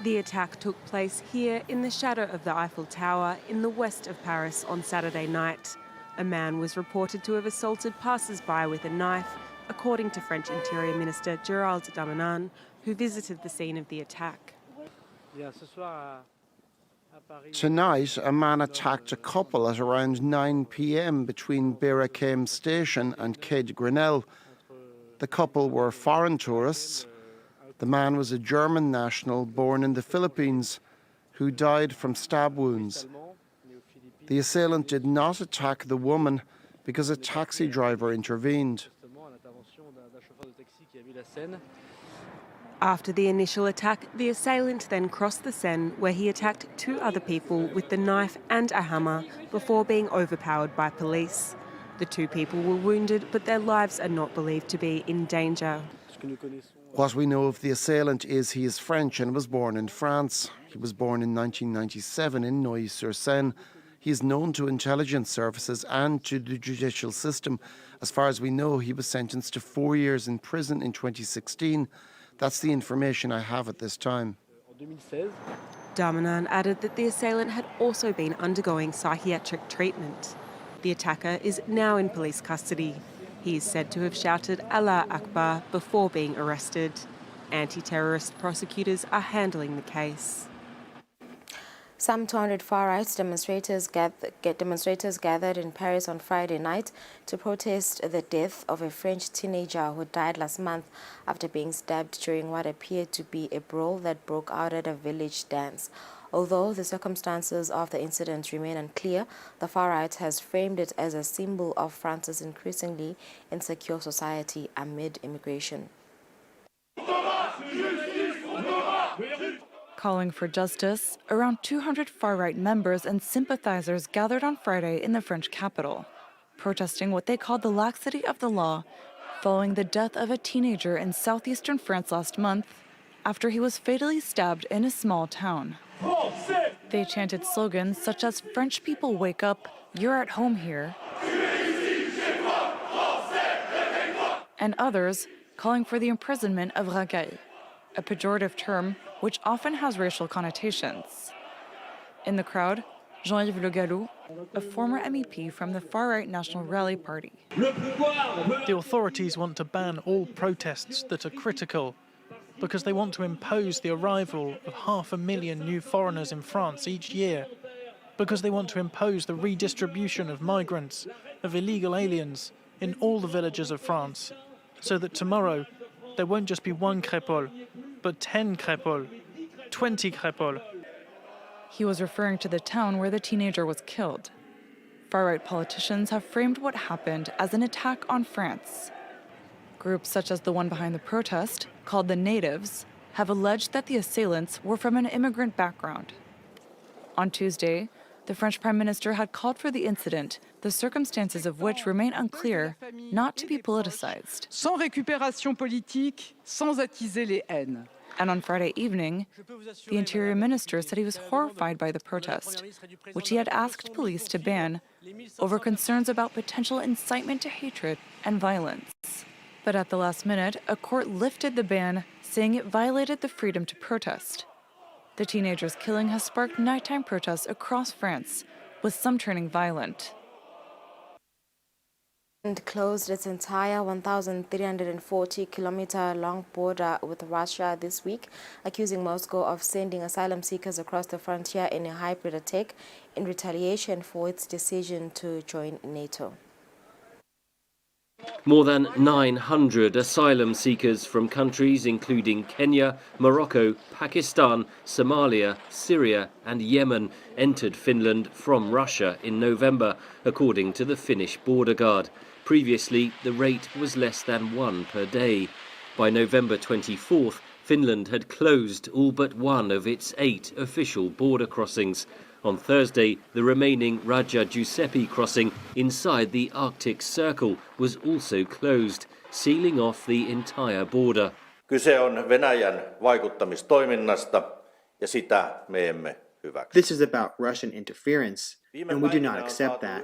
The attack took place here in the shadow of the Eiffel Tower in the west of Paris on Saturday night. A man was reported to have assaulted passers-by with a knife, according to French Interior Minister Gérald Darmanin, who visited the scene of the attack. Tonight, a man attacked a couple at around 9 p.m. between Beracame Station and Quai de Grenelle. The couple were foreign tourists. The man was a German national born in the Philippines who died from stab wounds. The assailant did not attack the woman because a taxi driver intervened. After the initial attack, the assailant then crossed the Seine, where he attacked 2 other people with the knife and a hammer before being overpowered by police. The 2 people were wounded, but their lives are not believed to be in danger. What we know of the assailant is he is French and was born in France. He was born in 1997 in Neuilly-sur-Seine. He is known to intelligence services and to the judicial system. As far as we know, he was sentenced to 4 years in prison in 2016. That's the information I have at this time. Darmanin added that the assailant had also been undergoing psychiatric treatment. The attacker is now in police custody. He is said to have shouted Allah Akbar before being arrested. Anti-terrorist prosecutors are handling the case. Some 200 far-right demonstrators gathered in Paris on Friday night to protest the death of a French teenager who died last month after being stabbed during what appeared to be a brawl that broke out at a village dance. Although the circumstances of the incident remain unclear, the far-right has framed it as a symbol of France's increasingly insecure society amid immigration. Calling for justice, around 200 far-right members and sympathizers gathered on Friday in the French capital, protesting what they called the laxity of the law following the death of a teenager in southeastern France last month after he was fatally stabbed in a small town. They chanted slogans such as "French people wake up, you're at home here," and others calling for the imprisonment of Racaille, a pejorative term which often has racial connotations. In the crowd, Jean-Yves Le Gallou, a former MEP from the far-right National Rally Party. The authorities want to ban all protests that are critical because they want to impose the arrival of 500,000 new foreigners in France each year, because they want to impose the redistribution of migrants, of illegal aliens in all the villages of France, so that tomorrow there won't just be 1 crépole, but 10 crépole, 20 crépole. He was referring to the town where the teenager was killed. Far-right politicians have framed what happened as an attack on France. Groups such as the one behind the protest, called the Natives, have alleged that the assailants were from an immigrant background. On Tuesday, the French Prime Minister had called for the incident, the circumstances of which remain unclear, not to be politicized. Sans récupération politique, sans attiser les haines. And on Friday evening, the Interior Minister said he was horrified by the protest, which he had asked police to ban over concerns about potential incitement to hatred and violence. But at the last minute, a court lifted the ban, saying it violated the freedom to protest. The teenager's killing has sparked nighttime protests across France, with some turning violent. And closed its entire 1,340-kilometer-long border with Russia this week, accusing Moscow of sending asylum seekers across the frontier in a hybrid attack in retaliation for its decision to join NATO. More than 900 asylum seekers from countries including Kenya, Morocco, Pakistan, Somalia, Syria and Yemen entered Finland from Russia in November, according to the Finnish border guard. Previously, the rate was less than 1 per day. By November 24th, Finland had closed all but one of its 8 official border crossings. On Thursday, the remaining Raja Giuseppe crossing inside the Arctic Circle was also closed, sealing off the entire border. Kyse on Venäjän vaikuttamistoiminnasta ja sitä me emme hyväksy. This is about Russian interference, and we do not accept that.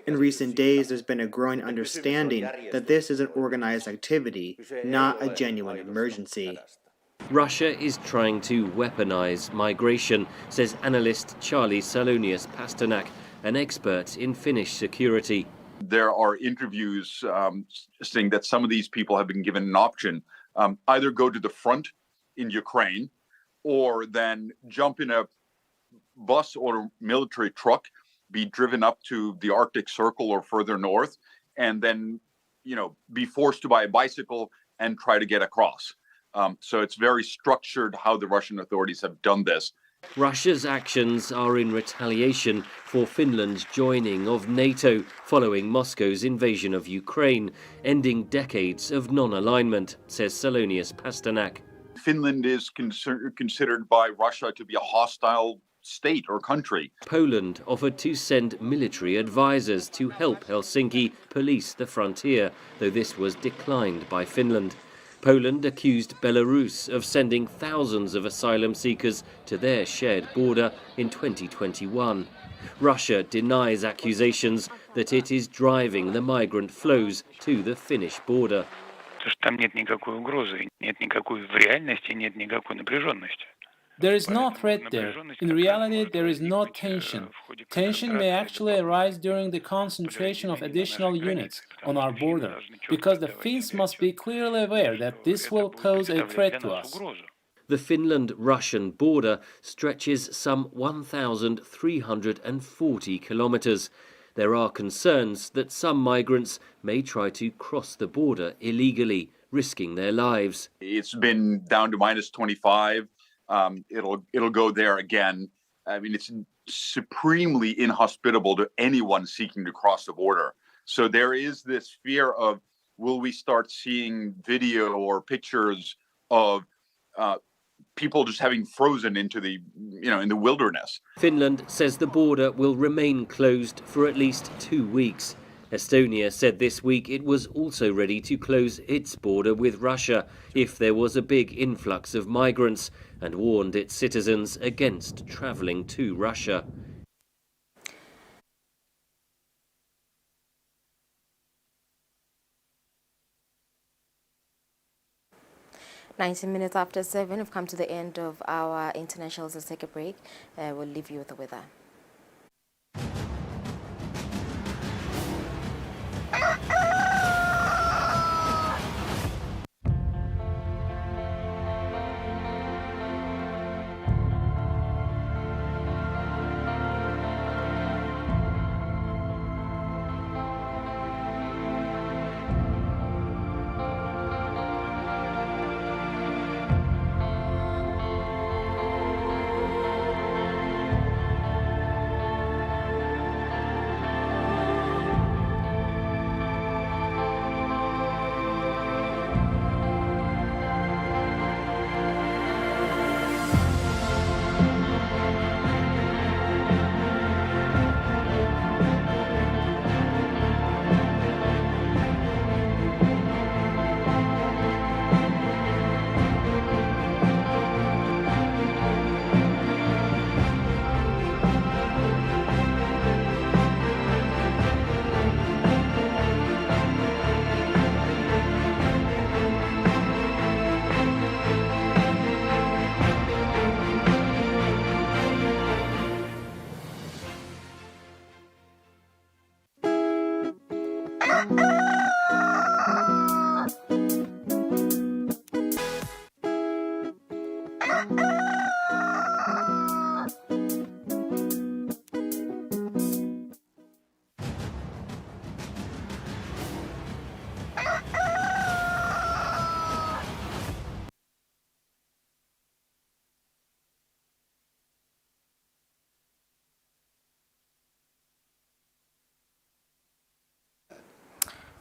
In recent days, there's been a growing understanding that this is an organized activity, not a genuine emergency. Russia is trying to weaponize migration, says analyst Charlie Salonius Pasternak, an expert in Finnish security. There are interviews saying that some of these people have been given an option, either go to the front in Ukraine or then jump in a bus or military truck, be driven up to the Arctic Circle or further north, and then, be forced to buy a bicycle and try to get across. So it's very structured how the Russian authorities have done this. Russia's actions are in retaliation for Finland's joining of NATO following Moscow's invasion of Ukraine, ending decades of non-alignment, says Salonius Pasternak. Finland is considered by Russia to be a hostile state or country. Poland offered to send military advisors to help Helsinki police the frontier, though this was declined by Finland. Poland accused Belarus of sending thousands of asylum seekers to their shared border in 2021. Russia denies accusations that it is driving the migrant flows to the Finnish border. There is no threat there. In reality, there is no tension. Tension may actually arise during the concentration of additional units on our border, because the Finns must be clearly aware that this will pose a threat to us. The Finland-Russian border stretches some 1,340 kilometers. There are concerns that some migrants may try to cross the border illegally, risking their lives. It's been down to minus 25. It'll go there again. I mean, it's supremely inhospitable to anyone seeking to cross the border. So there is this fear of, will we start seeing video or pictures of people just having frozen into the, in the wilderness? Finland says the border will remain closed for at least 2 weeks. Estonia said this week it was also ready to close its border with Russia if there was a big influx of migrants, and warned its citizens against travelling to Russia. Minutes after 7, we've come to the end of our internationals. Let's take a break. We'll leave you with the weather.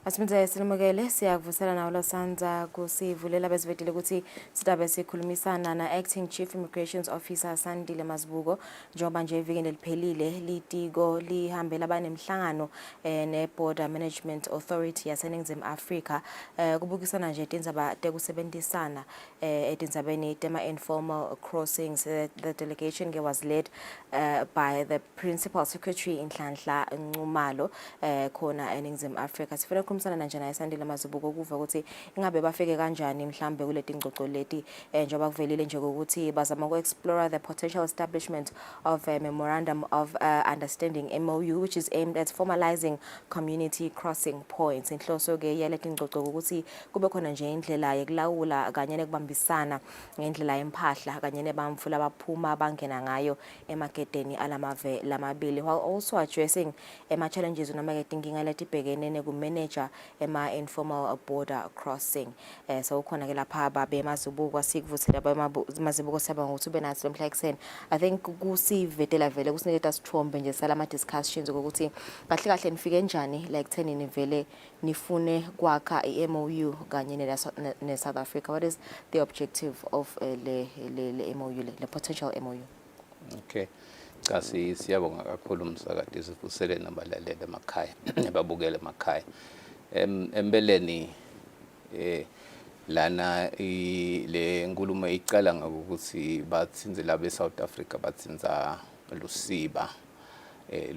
Asimze silimukele siyakuvusela nawo losanza kusivulela bezivedile ukuthi sidabe sikhulumisana na Acting Chief Immigrations Officer Sandile Mazibuko njengoba nje ivikini liphelile litiko lihambela abanemhlangano ne Border Management Authority yaseNingizimu Afrika kubukisana nje tindzaba tekusebenzisana etindzabeni tema informal crossings. The delegation was led by the Principal Secretary Inhlanhla Nxumalo khona eNingizimu Afrika. Sifuna sikhulumisana nanje naye Sandile Mazibuko ukuva ukuthi ingabe bafike kanjani mhlambe kuleti ingxoxo leti njengoba kuvelile nje ukuthi bazama uku-explore the potential establishment of a memorandum of understanding MOU which is aimed at formalizing community crossing points. Inhloso ke yaleti ingxoxo ukuthi kube khona nje indlela yekulawula kanye nekubambisana ngendlela yempahla kanye nebamfu labaphuma bangena ngayo emagedeni alamave lamabili, while also addressing challenges noma ke inkinga letibhekene nekumanager informal border crossing. So khona ke lapha babe Mazibuko sikuvuthela Mazibuko siyabonga ukuthi ube nathi lamhla ekseni. I think kusivetela vele kusiniketa sithombe nje salama discussions ukuthi kahle kahle nifike kanjani la ekuthenini vele nifune kwakha i-MOU kanye ne South Africa. What is the objective of le MOU, the potential MOU? Okay. Kasi siyabonga kakhulu umsakade sifusele nabalaleli emakhaya babukele emakhaya. Embeleni lana le nkulumo icala ngokuthi batsinze labe South Africa batsinza lusiba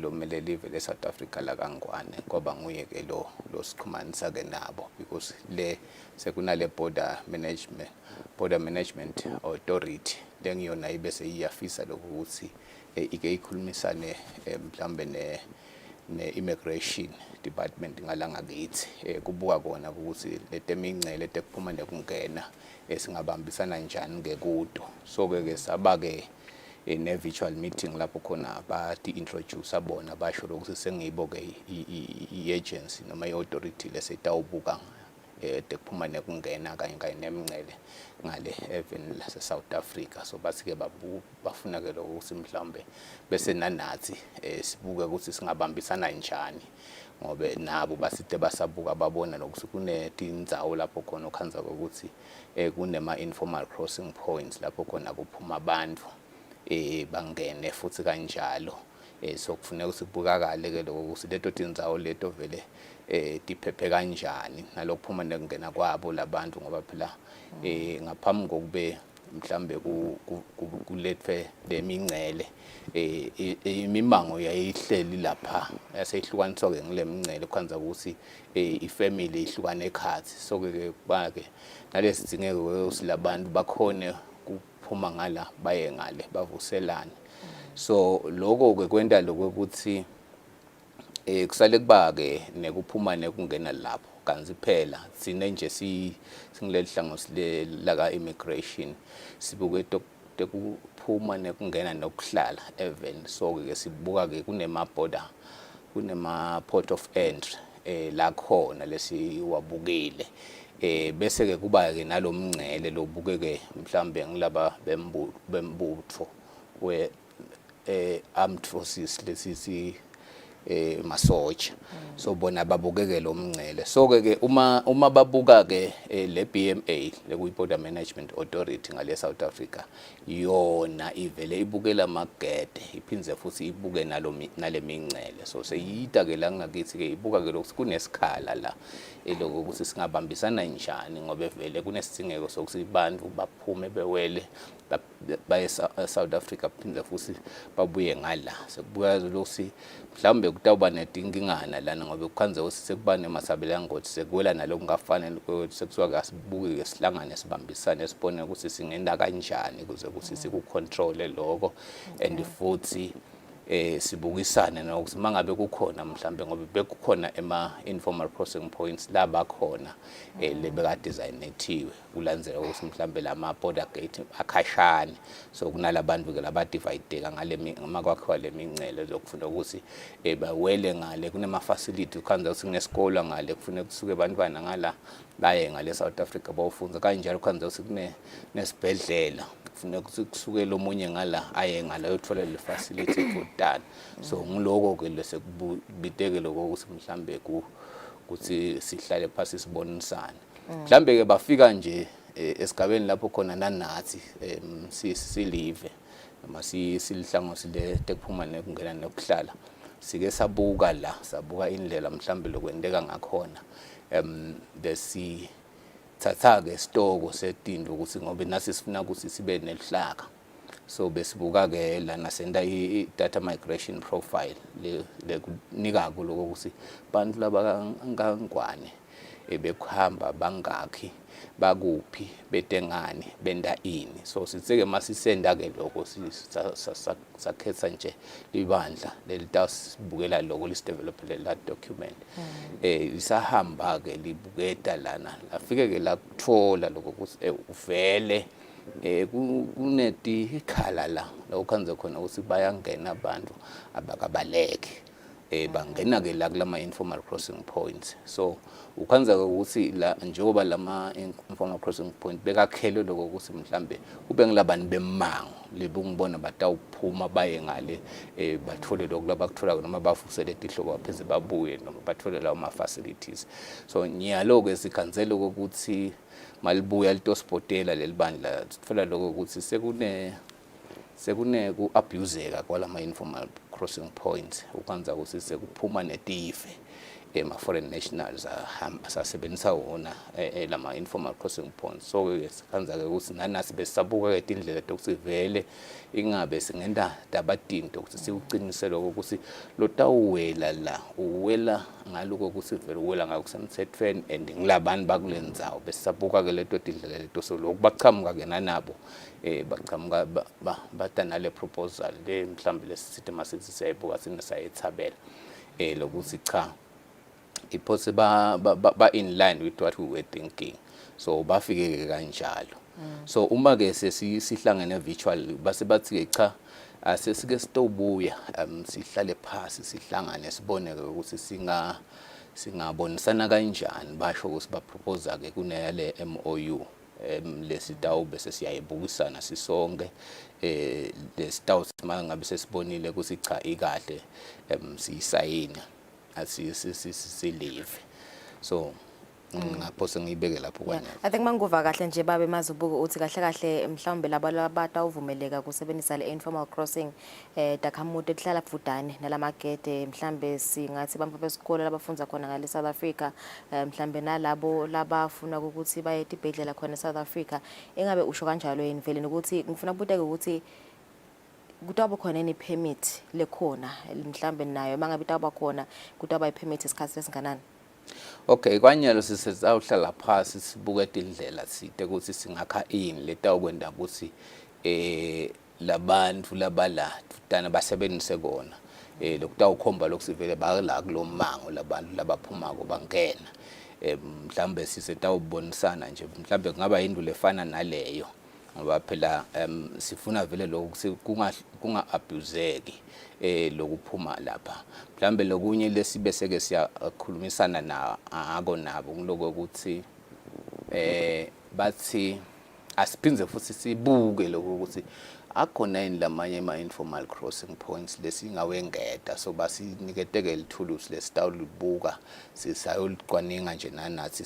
lomele live le South Africa la kangwane ngoba nguye ke lo sikhumanisa ke nabo because le sekunale border management authority lengiyona ibese iyafisa lokuthi ike ikhulumisane mhlambe ne immigration department ngalanga kithi kubuka kona ukuthi letemingcele tekuphuma nekungena singabambisana njani ngekudo. So ke sabake ne virtual meeting lapho khona bathi introduce abona basho ukuthi sengibo ke i-agency noma i-authority lesitawubuka tekuphuma nekungena kanye nemingcele ngale even lase South Africa. So basike bafuna ke ukuthi mhlambe bese nanathi sibuke ukuthi singabambisana njani ngobe nabo basite basabuka babona nokuthi kunetindzawo lapho khona okhanza ukuthi kunema informal crossing points lapho khona kuphuma abantu bangene futhi kanjalo. So kufuneka sibukakale ke lokho ukuthi leto tindzawo leto vele diphephe kanjani nalokuphuma nekungena kwabo labantu ngoba phela ngaphambi kokube mhlambe kulethwe lemingcele imimango yayihleli lapha yasehlukaniswa ke ngile mingcele kwanza ukuthi ifamily ihlukane ekhathi. So ke bake nalesi dzingeko ukuthi labantu bakhone kuphuma ngala baye ngale bavuselane. So lokho ke kwenta lokuthi kusale kuba ke nekuphuma nekungena lapho kanzi phela sine nje singileli hlangosi la immigration sibuke tekuphuma nekungena nokuhlala even. So ke sibuka ke kunema port of entry la khona lesiwabukile bese ke kuba ke nalomngcele lobukeke mhlambe ngilaba bembutho we armed forces lesisi masoja. So bona babukeke lo mngcele. So ke uma babuka ke le BMA le kuyi Border Management Authority ngale South Africa yona ivele ibukela magede iphinze futhi ibuke nale mingcele. So seyita ke la ngakithi ke ibuka ke lokho kunesikhala la lokho ukuthi singabambisana njani ngoba vele kunesithingeko sokuthi abantu baphume bewele baye South Africa phinde futhi babuye ngala. Sekubuka ukuthi mhlambe kutawuba netingingana lana ngoba kukhanze ukuthi sekuba nemasabela ngothi sekuwela naloko kungafanele ukuthi sekusuka kasibuke ke sihlangane sibambisane sibone ukuthi singenda kanjani ukuze ukuthi sikucontrol lokho and futhi sibukisane nokuthi mangabe kukhona mhlambe ngoba bekukhona informal crossing points la bakhona lebeka designatiwe kulandzela ukuthi mhlambe lama border gate akhashane. So kunalabantu ke labadivideka ngale makwakhiwa lemingcele lokufuna ukuthi bawele ngale kunema facility khanza ukuthi kunesikole ngale kufuneka kusuke abantwana ngala baye ngale South Africa bawufunza kanjalo khanza ukuthi kunesibhedlela kufuneka ukuthi kusuke lomunye ngala aye ngala yothola le facility kudala. So ngiloko ke lesekubiteke lokho ukuthi mhlambe ukuthi sihlale phansi sibonisane mhlambe ke bafika nje esigabeni lapho khona nanathi silive noma silihlango sile tekuphuma nekungena nokuhlala sike sabuka sabuka indlela mhlambe lokwendeka ngakhona bese thatha ke stoko setinto ukuthi ngoba nasi sifuna ukuthi sibe nelihlaka so besibuka ke lana senda i-data migration profile le kunika kuloko ukuthi bantu laba kangangwane bekuhamba bangakhi bakuphi betengani benda ini so sitseke masisenda ke lokho sakhetha nje libandla lelitasibukela lokho lisidevelopele la document isahamba ke libuketa lana afike ke la kuthola lokho ukuthi uvele kuneti ikhala la ukhanze khona ukuthi bayangena abantu abakabaleke bangena ke la kulama informal crossing points so ukhanza ukuthi la njengoba lama informal crossing point bekakhelwe lokho ukuthi mhlambe kube ngilabani bemango lebungibona batawuphuma baye ngale bathole lokho labakuthola noma bafusele ihlobo bapheze babuye noma bathole lawo ma facilities so nyalo ke sikhanzela ukuthi malibuya litospotela lelibandla sithola lokho ukuthi sekune ku abuseka kwalama informal crossing points ukwanza ukuthi sekuphuma netife ema foreign nationals asasebenzisa wona lama informal crossing points so sikhanza ke ukuthi nanasi besabuka ke indlela ukuthi vele ingabe singenda dabadinto ukuthi sikuqinisele ukuthi lotawuwela la uwela ngaloko ukuthi vele uwela ngakusemthethweni and ngilabani bakulendzawo besabuka ke leto indlela leto so lokubaqhamuka ke nanabo baqhamuka batana le proposal le mhlambe lesithe masithi siyayibuka sinesayethabela lokuthi cha iphose ba in line with what we were thinking so bafike kanjalo so uma ke sesihlangene virtual base bathi ke cha asesike sitobuya sihlale phasi sihlangane sibone ukuthi singabonisana kanjani basho ukuthi ba propose ke kunale MOU lesitawu bese siyayibukisana sisonke lesitawu mangabe sesibonile ukuthi cha ikahle siyisayina asilive so ngaphose ngiyibeke lapho kwanje I think manguva kahle nje babe mazibuka uthi kahle kahle mhlawumbe laba abatawuvumeleka kusebenzisa le informal crossing dakhamude ehlala kufudane nalamagede mhlawumbe singathi bampa besikole labafunda khona ngale South Africa mhlawumbe nalabo labafuna ukuthi baye etibhedlela khona eSouth Africa engabe usho kanjalo yini vele ukuthi ngifuna ukubuteka ukuthi kutaba khona ni permit lekhona mhlambe nayo mangabe itaba khona kutaba ipermit isikhathi esinganani okay kwanyalo sisezawuhlala phasi sibuke indlela side ukuthi singakha ini letawukwenda ukuthi labantu labala dana basebenzise kona lokutawukhomba lokusivele bala kulomango labantu labaphumako bangena mhlambe sisetawubonisana nje mhlambe kungaba into lefana naleyo ngoba phela sifuna vele lokuthi kunga abuseki lokuphuma lapha mhlambe lokunye lesibe seke siyakhulumisana nako nabo ngiloko ukuthi bathi asiphinze futhi sibuke lokho ukuthi akhona yini lamanye ama informal crossing points lesingawengeda so basiniketeke lithulusi lesitawulibuka sisayoliqwaninga nje nanathi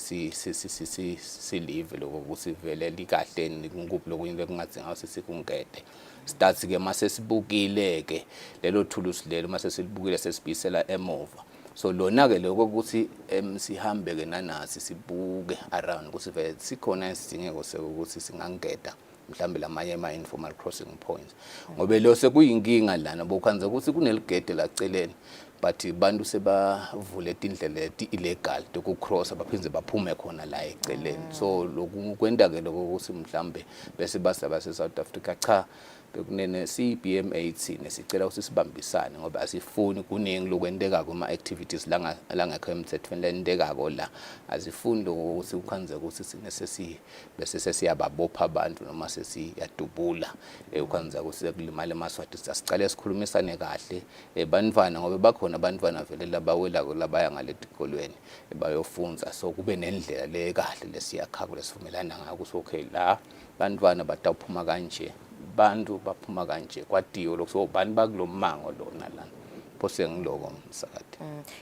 silive lokho ukuthi vele likahle ngikuphi lokunye bekungathi ngaso sikungede start ke mase sibukile ke lelo thulusi lelo mase silibukile sesibisela emova so lona ke lokho ukuthi sihambe ke nanathi sibuke around ukuthi vele sikhona isidingeko sokuthi singangeda mhlambe lamanye ama informal crossing points ngobe lo sekuyinkinga lana bokhanza ukuthi kuneligede laceleni but bantu sebavule indlela leti illegal ukucross baphinze baphume khona la eceleni so lokwenda ke lokho ukuthi mhlambe bese basaba South Africa cha bekunene CBM 18 sicela ukuthi sibambisane ngoba asifuni kuningi lokwendeka kuma activities langakho emthethweni lendekako la asifuni ukuthi ukhanze ukuthi sinesesi bese sesiyababopha abantu noma sesiyadubula ukhanza ukuthi sekulimala emaswati sicela sikhulumisane kahle bantwana ngoba bakhona abantwana vele labawela labaya ngale tikolweni bayofunza so kube nendlela le kahle lesiyakha lesivumelana ngako ukuthi okay la bantwana batawuphuma kanje bantu baphuma kanje kwatiyo lokho bani bakulomango lona lana phose ngiloko msakade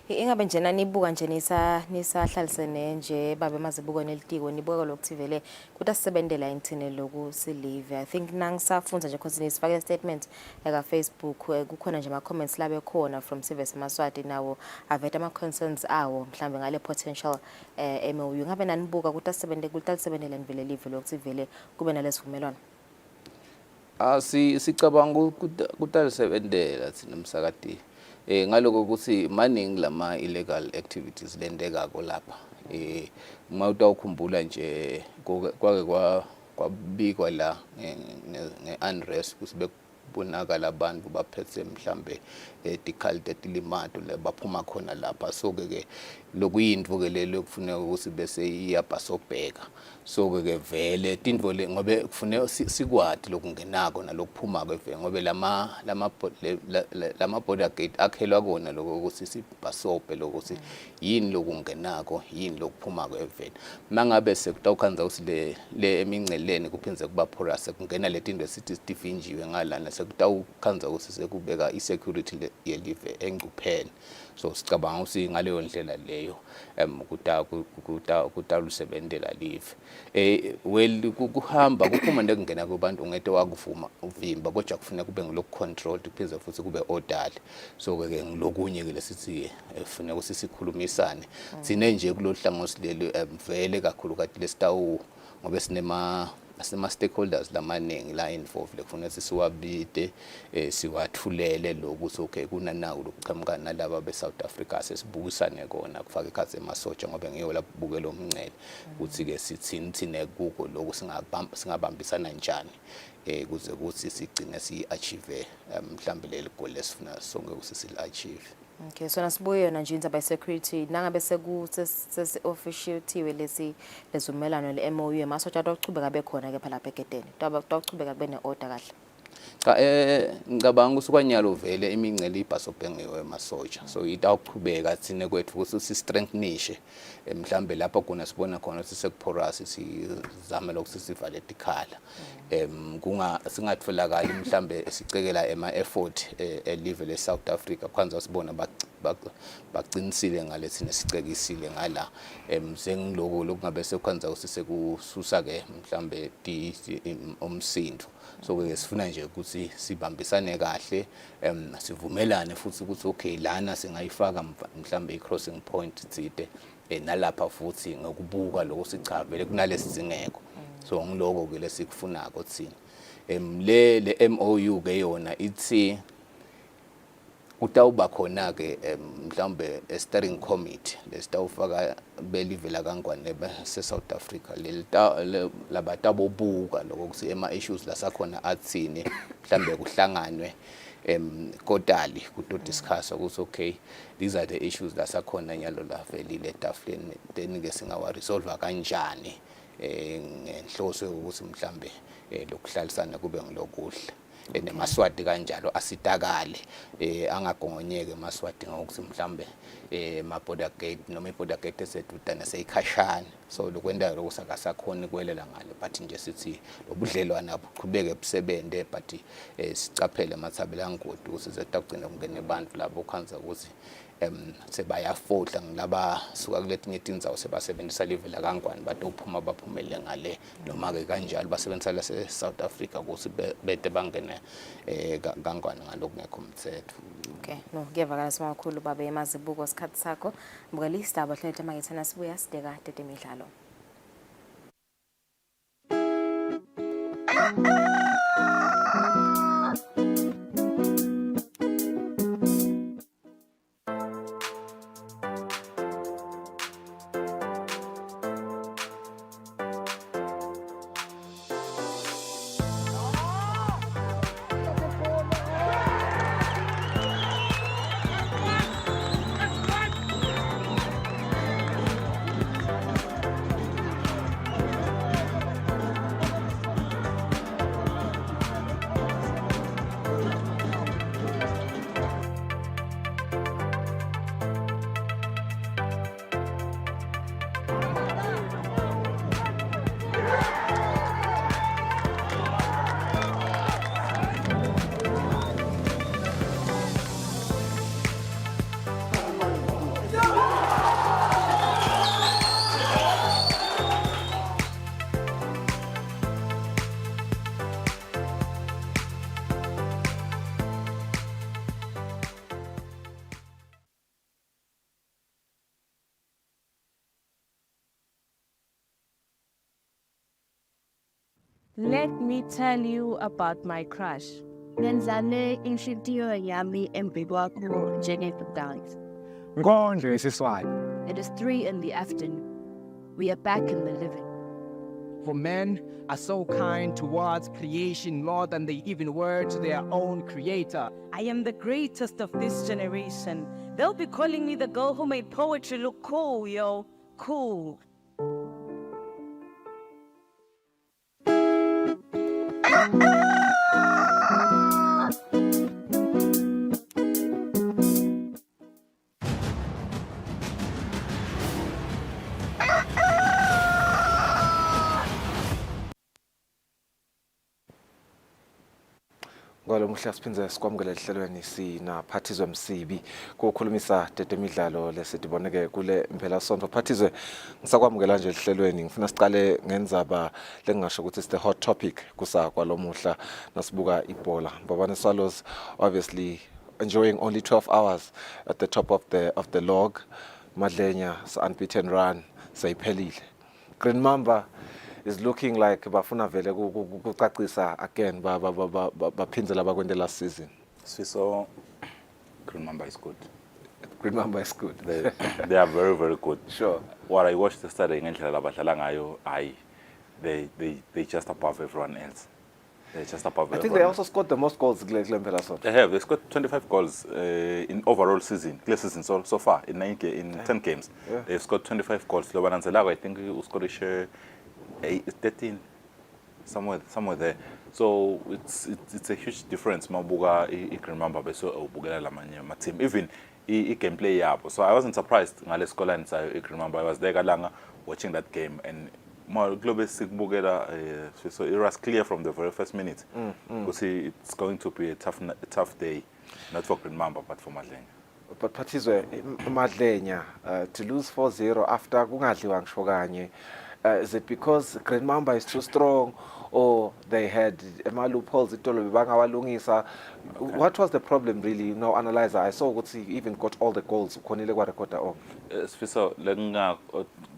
ingabe njena nibuka nje nisahlalisene nje babe mazibuko nelitiko nibuka lokuthi vele kutasebenzela inthine loku silive I think nangisafunza nje because nisifake statement eka Facebook kukhona nje ama comments labe khona from Service Maswati nawo aveta ama concerns awo mhlambe ngale potential MOU ngabe nanibuka kutasebenzela vele live lokuthi vele kube nalesivumelwano Sicabanga kutalisebentela thina msakati. Ngaloko ukuthi maningi lama illegal activities lendekako lapha. Uma utawukhumbula nje kwake kwabikwa la nge-unrest ukuthi bekubonakala abantu baphethe mhlambe tikhalite tilimato baphuma khona lapha. So-ke lokuyintfo ke lelo kufuneka ukuthi bese iyabhasobheka. So-ke vele tintfo le ngobe kufuneka sikwati lokungenako nalokuphumako vele ngobe lama border gate akhelwa kona lokho ukuthi sibhasobhe lokuthi yini lokungenako yini lokuphumako evele. Mangabe sekutawukhanza ukuthi le eminceleni kuphindze kuba porous kungena letinto esithi stifinjiwe ngalana sekutawukhanza ukuthi sekubeka i-security yelive engcupheni. So sicabanga ukuthi ngaleyo ndlela leyo kutalusebentela live. Well kuhamba kuphuma nekungena kubantu ngete wakuvuma uvimba kodwa kufuneka kube ngilokucontrol kuphindze futhi kube orderly. So-ke ngilokunye ke lesithi kufuneka ukuthi sikhulumisane thine nje kulohlangothi leli vele kakhulu kade lesitawu ngobe sinema stakeholders lamaningi la involved lekufuna ukuthi siwabide siwathulele lokuthi okay kunanaku lokuchamuka nalaba be-South Africa sesibukisane kona kufaka ikhathi emasotsha ngobe ngiyo lapho kubukela umncele ukuthi ke sithini kuko lokho singabambisana njani kuze ukuthi sigcine si-achieve mhlambe leli goal lesifuna sonke ukuthi sil-achieve. Okay, so nasibuye yona nje indaba security nangabe official thiwe lezumelano le-MOU emasotsha atawuchubeka bekhona ke phala bhegedeni atawuchubeka kube ne-order kahle. Ngicabanga ukuthi kwanyalo vele imincele ibhasobhengiwe emasotsha so itawuqhubeka thine kwethu ukuthi si-strengthenishe mhlambe lapho khona sibona khona ukuthi sekuporous sizame lokuthi sivale tikhala singatfolakali mhlambe sicekela ema-effort elive le-South Africa kwanza sibona baqinisile ngale thina sicekisile ngala sengiloko lokungabe sekwanza ukuthi sekususa ke mhlambe umsindo. So-ke sifuna nje ukuthi sibambisane kahle sivumelane futhi ukuthi okay lana singayifaka mhlambe i-crossing point tsite nalapha futhi ngokubuka lokho sicha vele kunalesi zingeko. So ngiloko ke lesikufunako thina le MOU ke yona ithi utawuba khona ke mhlambe steering committee lesitawufaka belive la kaNgwane se-South Africa labatabobuka lokho kuthi ema-issues lasakhona athini mhlambe kuhlanganwe kotali kuto discuss ukuthi okay these are the issues lasakhona nyalo la velile etafuleni then ke singawa resolve kanjani ngenhloso ukuthi mhlambe lokuhlalisana kube ngilokuhle. Nemaswati kanjalo asitakale angagongonyeke emaswati ngokuthi mhlambe ma-border gate noma i-border gate esedudane seyikhashana so lokwenda lokho sakasakhona kwelela ngale but nje sithi lobudlelwana buqhubeke busebende but sicaphele mathabela ngodi ukuthi zetagcina kungene abantu labo khanza ukuthi sebayafodla ngilaba suka kuletinye tindzawo sebasebenzisa live la kaNgwane batophuma baphumele ngale noma ke kanjalo basebenzisa la South Africa ukuthi bete bangene kaNgwane ngalokungekho umthetho. Okay, no ngiyavakala simakhulu babe emazibuko sikhathi sakho mbukela isitaba hlelete makethana sibuya sideka tete imidlalo. Let me tell you about my crush. Ngenzane inhliziyo yami embi kwakho njengebhubhane. Ngondlo Eswatini. It is 3 in the afternoon. We are back in the living. For men are so kind towards creation more than they even were to their own creator. I am the greatest of this generation. They'll be calling me the girl who made poetry look cool, yo. Cool. Ngalo muhla siphindze sikwamukele ehlelweni sina Phathizwe Msibi kukhulumisa tetemidlalo lesitiboneke kule mphela sonto. Phathizwe, ngisakwamukela nje ehlelweni ngifuna siqale ngendzaba lengingasho ukuthi the hot topic kusa kwalomuhla nasibuka ibhola. Bhabane Swallows obviously enjoying only 12 hours at the top of the log. Madleny's unbeaten run sayiphelile. Green Mamba is looking like bafuna vele kucacisa again baphinzela bakwende last season. So Green Mamba is good. Green Mamba is good. They are very, very good. Sure. What I watched yesterday ngendlela abadlala ngayo, they just above everyone else. They're just above. I think they also scored the most goals. They have. They scored 25 goals in overall season. So far in 10 games, yeah. They've scored 25 goals. I think he scored 13, somewhere there. So it's a huge difference. Mabuga I can remember so ubugela lamanye ma team even I can play yabo. So I wasn't surprised ngale scoreline I can remember I was there kalanga watching that game and more global sikbugela so it was clear from the very first minute because it's going to be a tough day not for Green Mamba but for Madlenya. But Phathizwe Madlenya to lose 4-0 after kungadliwa ngisho kanye. Is it because Green Mamba is too strong, or they had loopholes? What was the problem really? You know, analyzer. I saw what he even got all the goals. So,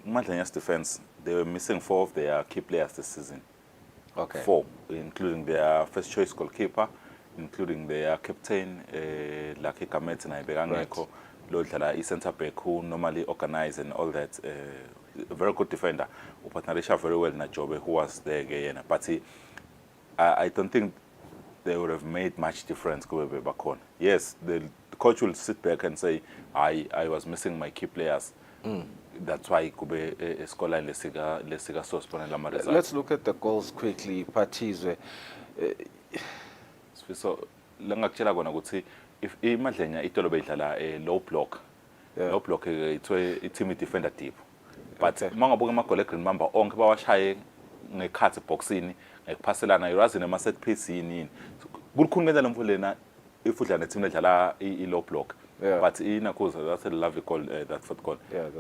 Madlenya's defense, they were missing 4 of their key players this season. Okay. 4, including their first choice goalkeeper, including their captain, Lucky Kamet and Ibegangeko, Lodla, centre back who normally organize and all that. A very good defender who partnered very well in Najobe, who was there again. But I don't think they would have made much difference going back on. Yes, the coach will sit back and say, I was missing my key players. That's why it could be a scoreline lesiga source. Let's look at the goals quickly. Phathizwe. So, if Madlenya itolo bedlala a low block, low block it's a team defender deep. But mangabuka amagoli eGreen Mamba onke bawashaye ngekhathi eboxini ngekuphaselana irazi nema set piece yini kulikhulu ngeza lemfulena ifudla neteam ledlala I low block but inakuza that's a lovely goal that fourth goal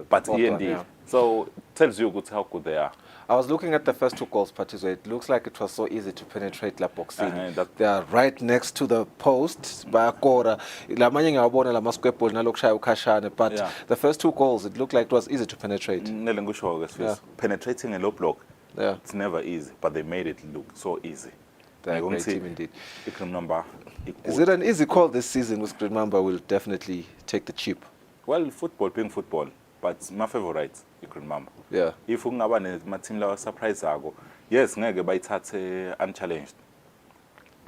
but indeed so tells you how good they are. I was looking at the first 2 goals, Phathizwe. It looks like it was so easy to penetrate la boxing. They are right next to the post. But the first 2 goals, it looked like it was easy to penetrate. Penetrating a low block, it's never easy, but they made it look so easy. They're a great team indeed. Is it an easy call this season with Green Mamba will definitely take the chip? Well, football being football, but my favorite Green Mamba. Yeah. If ungaba ne team lawa surprise ako, yes, ngeke bayithathe unchallenged.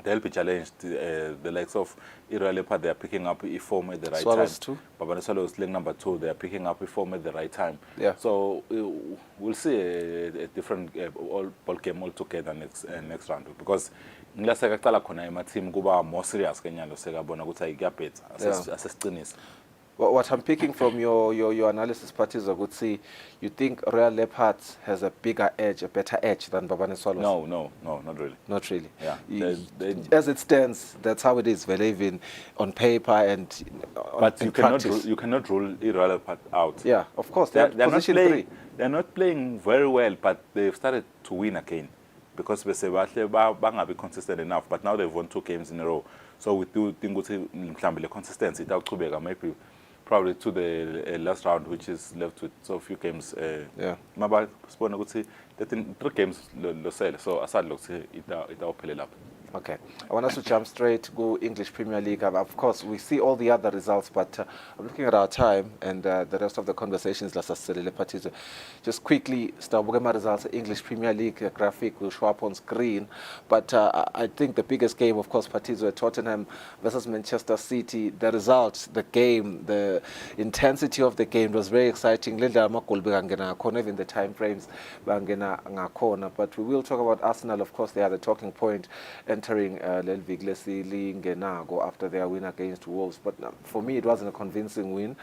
They'll be challenged. The likes of Iralepa, they are picking up a form at the right Swallows time. Too. Babane Swallows link number 2, they are picking up a form at the right time. Yeah. So we'll see a different ball game altogether next round because ngilaseka kuqala khona ema team kuba more serious kenyalo sekabona ukuthi ayikuyabhetha asesiqinisa. What I'm picking from your analysis, Phathizwe, would see you think Royal Leopards has a bigger edge, a better edge than Babane Swallows? No, not really. Not really. Yeah. As it stands, that's how it is. Well, even on paper and but in you cannot rule Royal Leopards out. Yeah, of course. They're position 3. They're not playing very well, but they've started to win again because they say be consistent enough. But now they've won 2 games in a row. So we do think the consistency maybe probably to the last round, which is left with so few games. Maba sibona ukuthi 3 games lo sele, so asad lokuthi itawuphelela lapho. Okay, I want us to jump straight to go English Premier League. Of course, we see all the other results, but I'm looking at our time and the rest of the conversations. Just quickly, start with my results. English Premier League graphic will show up on screen, but I think the biggest game, of course, Patizo, Tottenham versus Manchester City. The results, the game, the intensity of the game was very exciting. Even the time frames, but we will talk about Arsenal. Of course, they are the talking point entering after their win against Wolves. But for me, it wasn't a convincing win.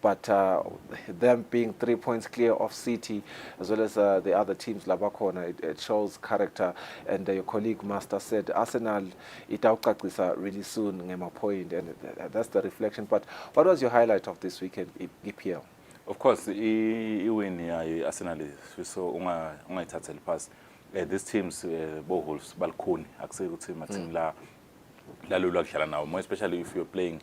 But them being 3 points clear of City, as well as the other teams, Labakona, it shows character. And your colleague Master said, Arsenal, itawuqaqisa really soon, ngema point, and that's the reflection. But what was your highlight of this weekend, EPL? Of course, i-win ya Arsenal so ungayithatheli phansi. These teams, Wolves, balkhuni, akusikho ukuthi ma-team la lula kudlala nawo, more especially if you're playing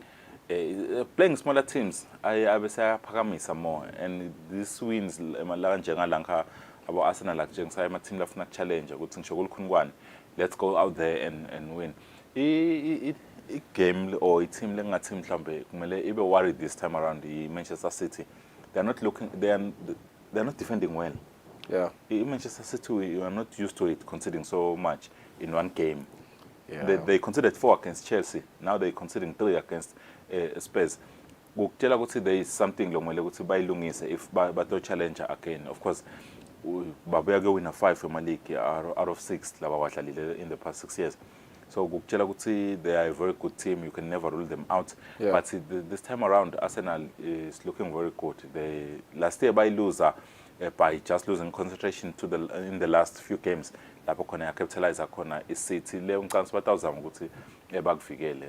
smaller teams, abesayaphakamisa more. And these wins la njengalanka abo Arsenal njengisaya ama-team lafuna challenge ukuthi ngisho kulukhunukwane, let's go out there and win. I-game or i-team lengathi mhlambe kumele ibe worried this time around, i-Manchester City. They're not defending well. Yeah. In Manchester City, you are not used to it conceding so much in one game. Yeah. They conceded 4 against Chelsea. Now they're conceding 3 against Spurs. There is something if Bato challenger again. Of course, Babega win a 5 from a league out of 6 in the past 6 years. So they are a very good team. You can never rule them out. Yeah. But this time around, Arsenal is looking very good. Last year by loser. By just losing concentration in the last few games, lapho khona yakapitalize khona iCity le umqansi batawuzama ukuthi bakuvikele.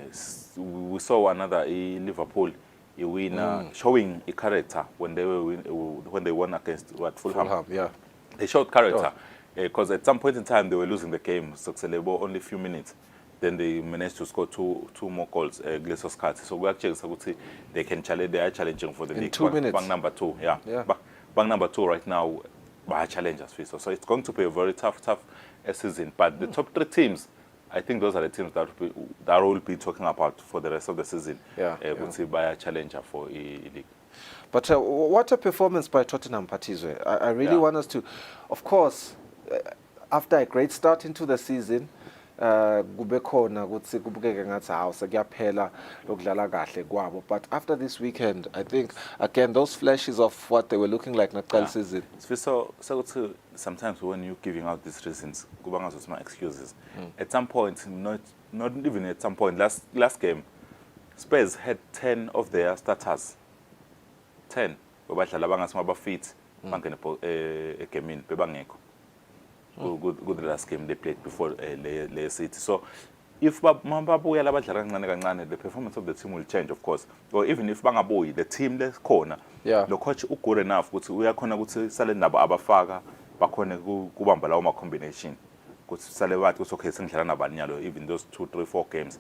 We saw another Liverpool winner showing a character when they won against Fulham. Yeah. They showed character because at some point in time they were losing the game, so only a few minutes. Then they managed to score two more goals. So we actually they can challenge. They are challenging for the in league. 2 minutes. Bank number 2, yeah. Bank number 2 right now, by challengers. So it's going to be a very tough season. But the top 3 teams, I think those are the teams that will be talking about for the rest of the season. By a challenger for the league. But what a performance by Tottenham, Patizwe. I really want us to, of course, after a great start into the season, but after this weekend, I think again those flashes of what they were looking like in the season. So sometimes when you're giving out these reasons, excuses. At some point, not even at some point, last game, Spurs had 10 of their starters. 10. Good last game they played before Le City. So if the performance of the team will change, of course. Or even if the team less corner, the coach is good enough we are going to sell abafaka bakone combination. Even those 2, 3, 4 games.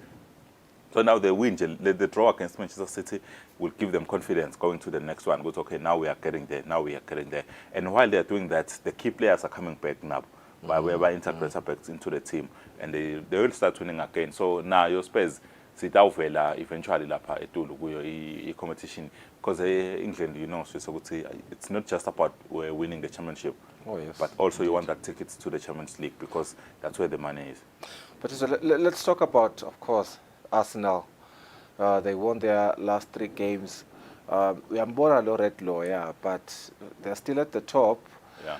So now they win, the draw against Manchester City will give them confidence going to the next one. Okay, now we are getting there, And while they are doing that, the key players are coming back now. By integrating back into the team, and they will start winning again. So now your Spurs sitawuvela eventually lapha etulu kuyo competition, because England, so it's not just about winning the championship, but also you want that tickets to the Champions League, because that's where the money is. But let's talk about, of course, Arsenal. They won their last 3 games. We are more red law, but they're still at the top. Yeah.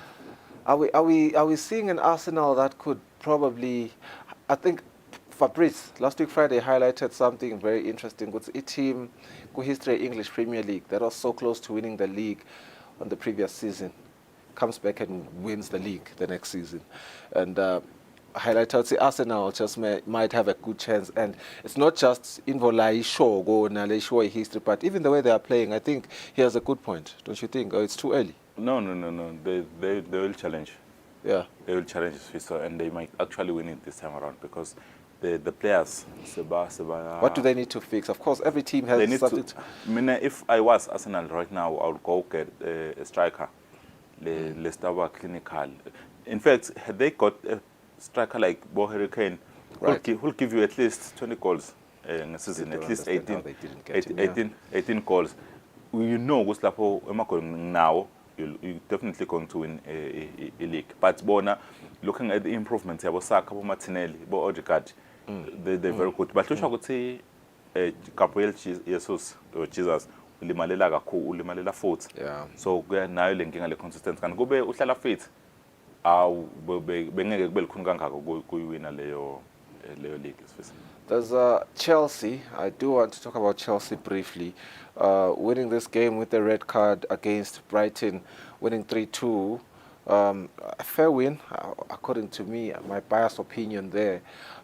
Are we seeing an Arsenal that could probably, I think Fabrice last week Friday highlighted something very interesting. It's a team history English Premier League that was so close to winning the league on the previous season, comes back and wins the league the next season. And highlighted Arsenal just might have a good chance, and it's not just show history, but even the way they are playing. I think he has a good point, don't you think? Or it's too early? No. They will challenge. Yeah. They will challenge Swiss, and they might actually win it this time around, because the players. What do they need to fix? Of course, every team has something. I mean, if I was Arsenal right now, I would go get a striker. Let's start clinical. In fact, had they got a striker like Bo Hurricane, who'll give you at least 20 goals in a season, at least 18 goals. You know what's now. You're definitely going to win a league. But Bona, looking at the improvements, I was Saka, Martinelli, Bo Odegaard, they're very good. But I would say Gabriel Jesus, ulimalela kakhulu, ulimalela futhi. So nayo le nkinga le consistency kan kube uhlala fit. Bengeke kube likhulu kangako kuyiwina leyo league. There's Chelsea. I do want to talk about Chelsea briefly. Winning this game with the red card against Brighton, winning 3-2. A fair win, according to me, my biased opinion there.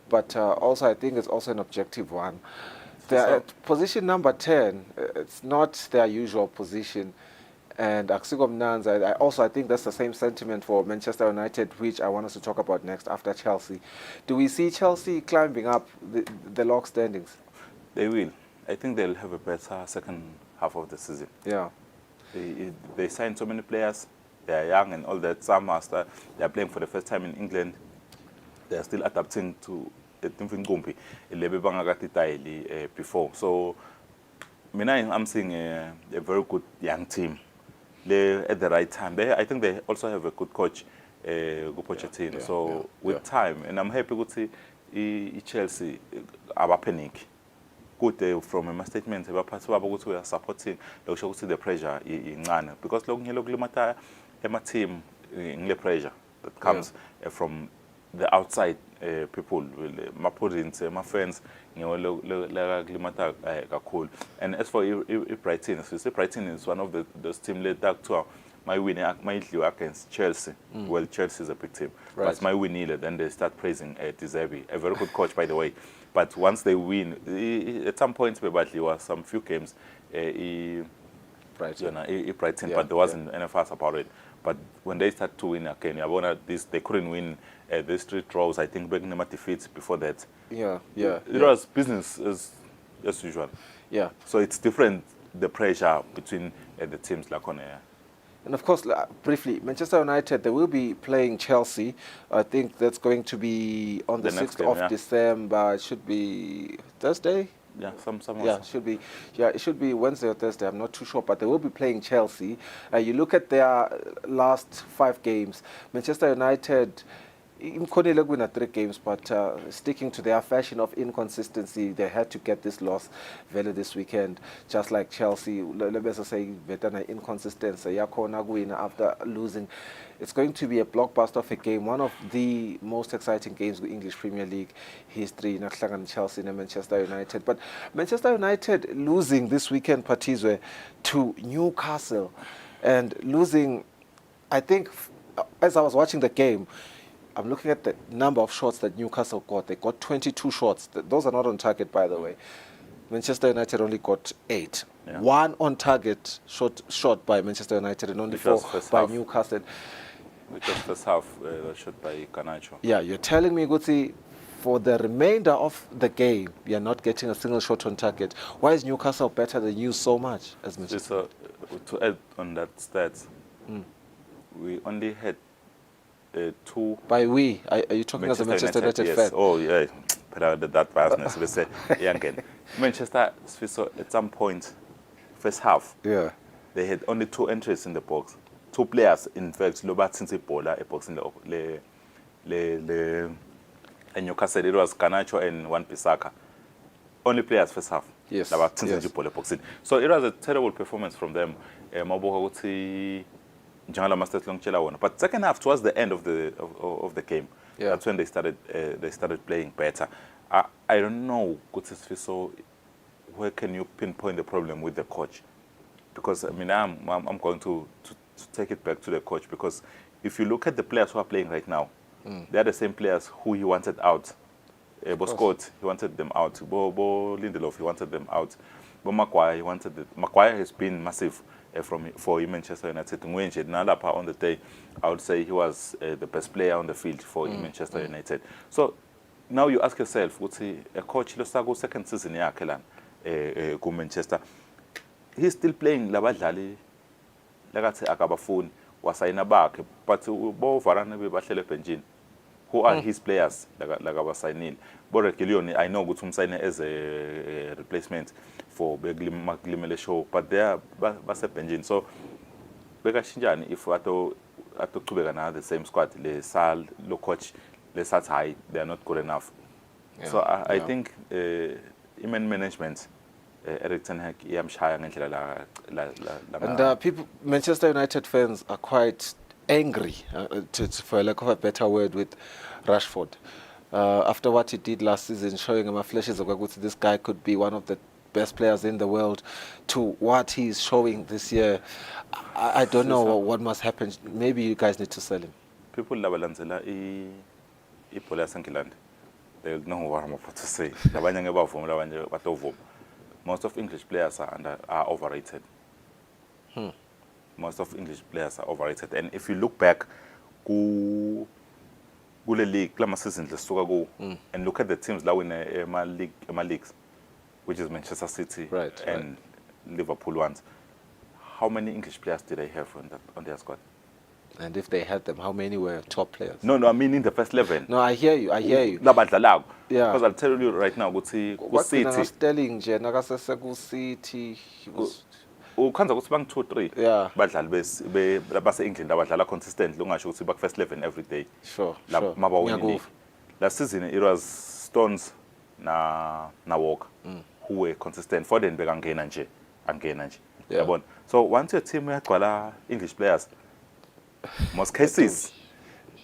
But also, I think it's also an objective one. They're at position number 10. It's not their usual position. And Aksigom Nans, I think that's the same sentiment for Manchester United, which I want us to talk about next after Chelsea. Do we see Chelsea climbing up the log standings? They will. I think they'll have a better second half of the season. Yeah. They signed so many players. They are young and all that. Some they are playing for the first time in England. They are still adapting to the team before. So, I'm seeing a very good young team. At the right time. I think they also have a good coach, Pochettino. So with time, and I'm happy to see Chelsea panic. Good from my statement, we are supporting. We should see the pressure in Ghana because my team in the pressure that comes from the outside people, my parents, my friends, cool. And as for Brighton, Brighton is one of those teams led back to my winning against Chelsea. Well, Chelsea is a big team, but my win then they start praising De Zerbi, a very good coach, by the way. But once they win, at some point, there were some few games, Brighton, but there wasn't any fuss about it. But when they start to win again, they couldn't win these 3 draws. I think Birmingham defeats before that. It was business as usual. Yeah. So it's different, the pressure between the teams like on air. And of course, briefly, Manchester United, they will be playing Chelsea. I think that's going to be on the 6th of December. It should be Thursday. Yeah, it should be. Yeah, it should be Wednesday or Thursday. I'm not too sure, but they will be playing Chelsea. You look at their last 5 games. Manchester United, Mkonile win 3 games, but sticking to their fashion of inconsistency, they had to get this loss valid this weekend. Just like Chelsea, let's say vetana inconsistency. Yakona win after losing. It's going to be a blockbuster of a game, one of the most exciting games in the English Premier League history. Chelsea and Manchester United, but Manchester United losing this weekend, Patizwe, to Newcastle, and losing. I think, as I was watching the game, I'm looking at the number of shots that Newcastle got. They got 22 shots. Those are not on target, by the way. Manchester United only got 8. Yeah. 1 on target shot by Manchester United and only 4 by Newcastle. Which was first half shot by Garnacho. Yeah, you're telling me, Guti, for the remainder of the game, you're not getting a single shot on target. Why is Newcastle better than you so much as Manchester? To add on that stats, we only had 2. By we, are you talking as a Manchester United fan? Yes. Oh, yeah. That biasness. We say, Manchester, at some point, first half, they had only 2 entries in the box. 2 players, in fact, Lobat since Ebola, a box in the Newcastle, it was Garnacho and Wan-Bissaka. Only players first half. Yes. So it was a terrible performance from them. But second half, towards the end of the game, that's when they started playing better. I don't know, where can you pinpoint the problem with the coach? Because I'm going to take it back to the coach, because if you look at the players who are playing right now, they're the same players who he wanted out. Bo Scott, he wanted them out. Bo Lindelof, he wanted them out. Bo Maguire, he wanted them. Maguire has been massive for Manchester United. On the day, I would say he was the best player on the field for Manchester United. So now you ask yourself, a coach losaku second season yakhe lana ku Manchester, he's still playing labadlali lakathi akabafuni wasayina bakhe, but bo Varane bebahlele benchini, who are his players like abasayinile. Bo Reguilon, I know ukuthi umsayine as a replacement for Beglimmele show, but they are base benchini. So bekashinjani if atochubeka na the same squad, le sal lo coach le sat high, they are not good enough. Yeah, so I think immense management Eric Ten Hag iyamshaya ngendlela and people, Manchester United fans are quite angry, for lack of a better word, with Rashford. After what he did last season, showing him flashes of this guy could be one of the best players in the world, to what he's showing this year, I don't know what must happen. Maybe you guys need to sell him. People labalanzela ipola yaseNgilandi, they know what I'm about to say. Labanye ngebavuma, labanye batovuma. Most of English players are overrated. Most of English players are overrated. And if you look back, kule league, season and look at the teams that win my leagues, which is Manchester City and Liverpool ones. How many English players did they have on their squad? And if they had them, how many were top players? No, I mean in the first 11. No, I hear you. Yeah. Because I'll tell you right now, City. Sterling, City. Ukhanza ukuthi bang 2-3 badlali base England abadlala consistently ungasho ukuthi bak first 11 every day. Sure. Last season it was Stones na Walker who were consistent. Foden bekangena nje yabona. So once your team uyagcwala English players, most cases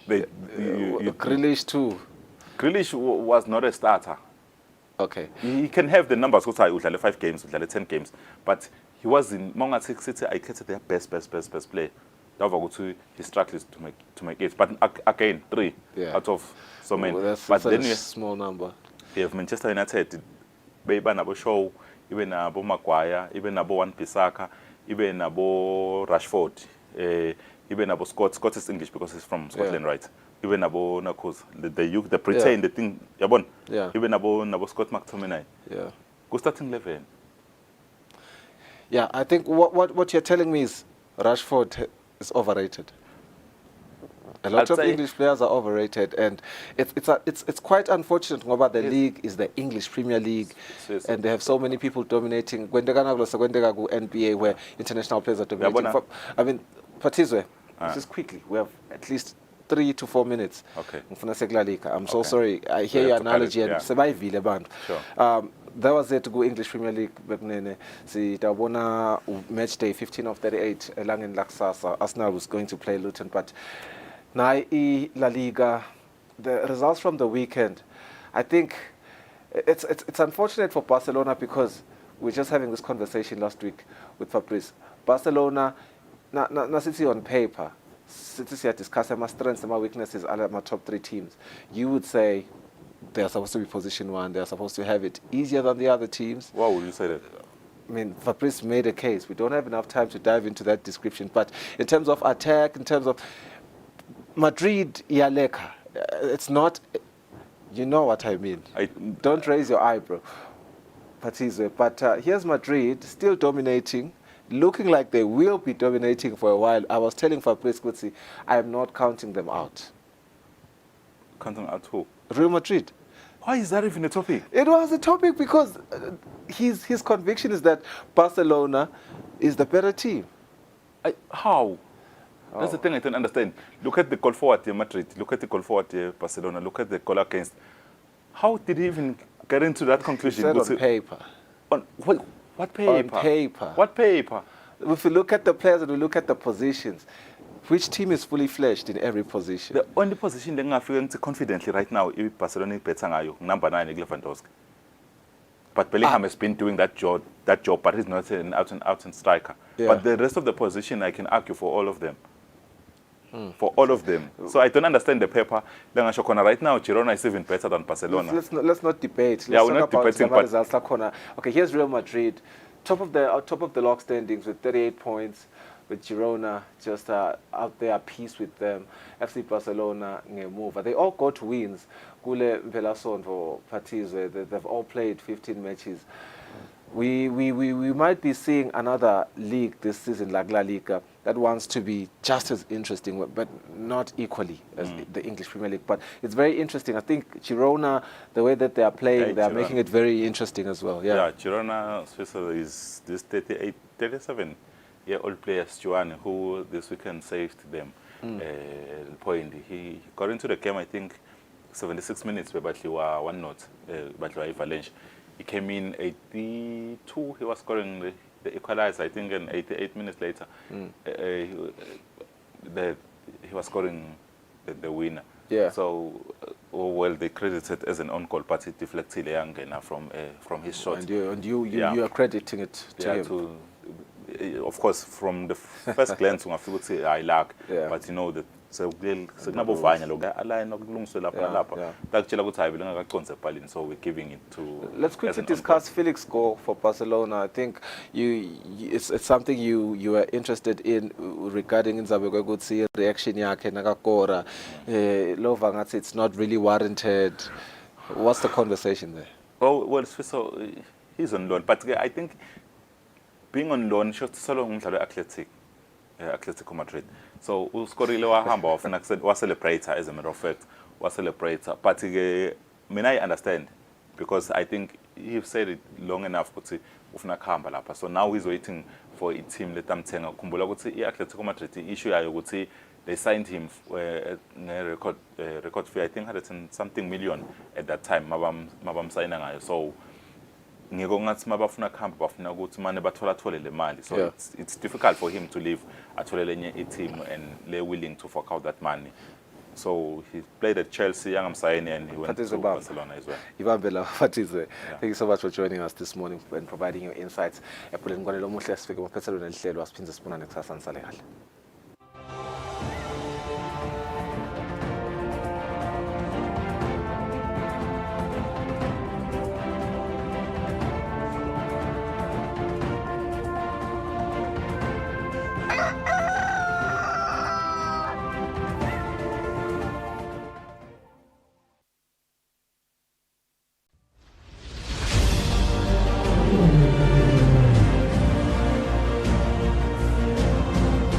Grealish too. Grealish was not a starter. Okay. He can have the numbers because I udlale 5 games, udlale 10 games, but he was in Monga City. I catered their best play. He struggles to make it. But again, 3 out of so many. But then a small number. You have Manchester United, Beba Nabo Show, even Nabo Maguire, even Nabo Wan-Bissaka, even Nabo Rashford, even Nabo Scott. Scott is English because he's from Scotland, right? Even Nabo Nakos, the pretend the thing, Yabon. Even Nabo Scott McTominay. Go starting 11. Yeah, I think what you're telling me is Rashford is overrated. A lot of English players are overrated, and it's quite unfortunate. The league is the English Premier League, and they have so many people dominating. When they go NBA, where international players are dominating. I mean, Patizwe, just quickly, we have at least 3 to 4 minutes. Okay. I'm so sorry. I hear your analogy and survive band. That was it to go English Premier League. Match day 15 of 38. Elangen Laksasa. Arsenal was going to play Luton, but now La Liga. The results from the weekend. I think it's unfortunate for Barcelona because we're just having this conversation last week with Fabrice. Barcelona, na City on paper. City discuss my strengths and my weaknesses are my top 3 teams. You would say they are supposed to be position 1. They are supposed to have it easier than the other teams. Why would you say that? I mean, Fabrice made a case. We don't have enough time to dive into that description. But in terms of attack, in terms of Madrid, Yaleka, it's not. You know what I mean. Don't raise your eyebrow, Patizwe. But here's Madrid still dominating, looking like they will be dominating for a while. I was telling Fabrice Kutsi, I am not counting them out. Counting out who? Real Madrid. Why is that even a topic? It was a topic because his conviction is that Barcelona is the better team. How? That's the thing I don't understand. Look at the goal forward here, Madrid. Look at the goal forward here, Barcelona. Look at the goal against. How did he even get into that conclusion? He said on paper. On what paper? On paper. What paper? If we look at the players and we look at the positions, which team is fully fledged in every position? The only position they are feeling confidently right now is Barcelona is better number 9, Lewandowski. But Bellingham has been doing that job, but he's not an out-and-out striker. But the rest of the position, I can argue for all of them. For all of them. So I don't understand the paper. Right now, Girona is even better than Barcelona. Let's not debate. We're not debating. Okay, here's Real Madrid, top of the log standings with 38 points. with Girona just out there at peace with them. FC Barcelona ngemuva. They all got wins. Kule Mpelasonto Partizwe, they've all played 15 matches. We might be seeing another league this season, like La Liga, that wants to be just as interesting, but not equally as the English Premier League. But it's very interesting. I think Girona, the way that they are playing, they are making it very interesting as well. Yeah, Girona is this 37-year-old player, Stuani, who this weekend saved them point. He got into the game, I think, 76 minutes, but he was 1-0, but he was Valencia. He came in 82, he was scoring the equalizer, I think, and 88 minutes later, he was scoring the winner. Yeah. So, well, they credited as an on-goal, but it deflected Yangena from his shot. And you are crediting it to him. Of course, from the first glance, I like, but you know that. So we're giving it to. Let's quickly discuss Felix's goal for Barcelona. I think it's something you are interested in regarding Nzabeko Gutsi reaction yake nakakora. Lova ngathi it's not really warranted. What's the conversation there? Oh well, so he's on loan, but I think being on loan shows solo umdlalo Atletico Madrid. So uskorile wahamba wafuna celebrator, as a matter of fact, celebrator. But I understand, because I think he's said it long enough ukuthi ufuna kuhamba lapha. So now he's waiting for a team letamthenga. Khumbula ukuthi iAtletico Madrid issue yayo ukuthi they signed him record fee, I think 100 and something million at that time mabam sign ngayo. So ngiko ngathi mabafuna kuhamba bafuna ukuthi manje bathola le mali. So it's difficult for him to leave athole lenye team and they're willing to fork out that money. So he played at Chelsea, Yangamsayini, and he went to Barcelona as well. Ivambela Fatizwe, thank you so much for joining us this morning and providing your insights.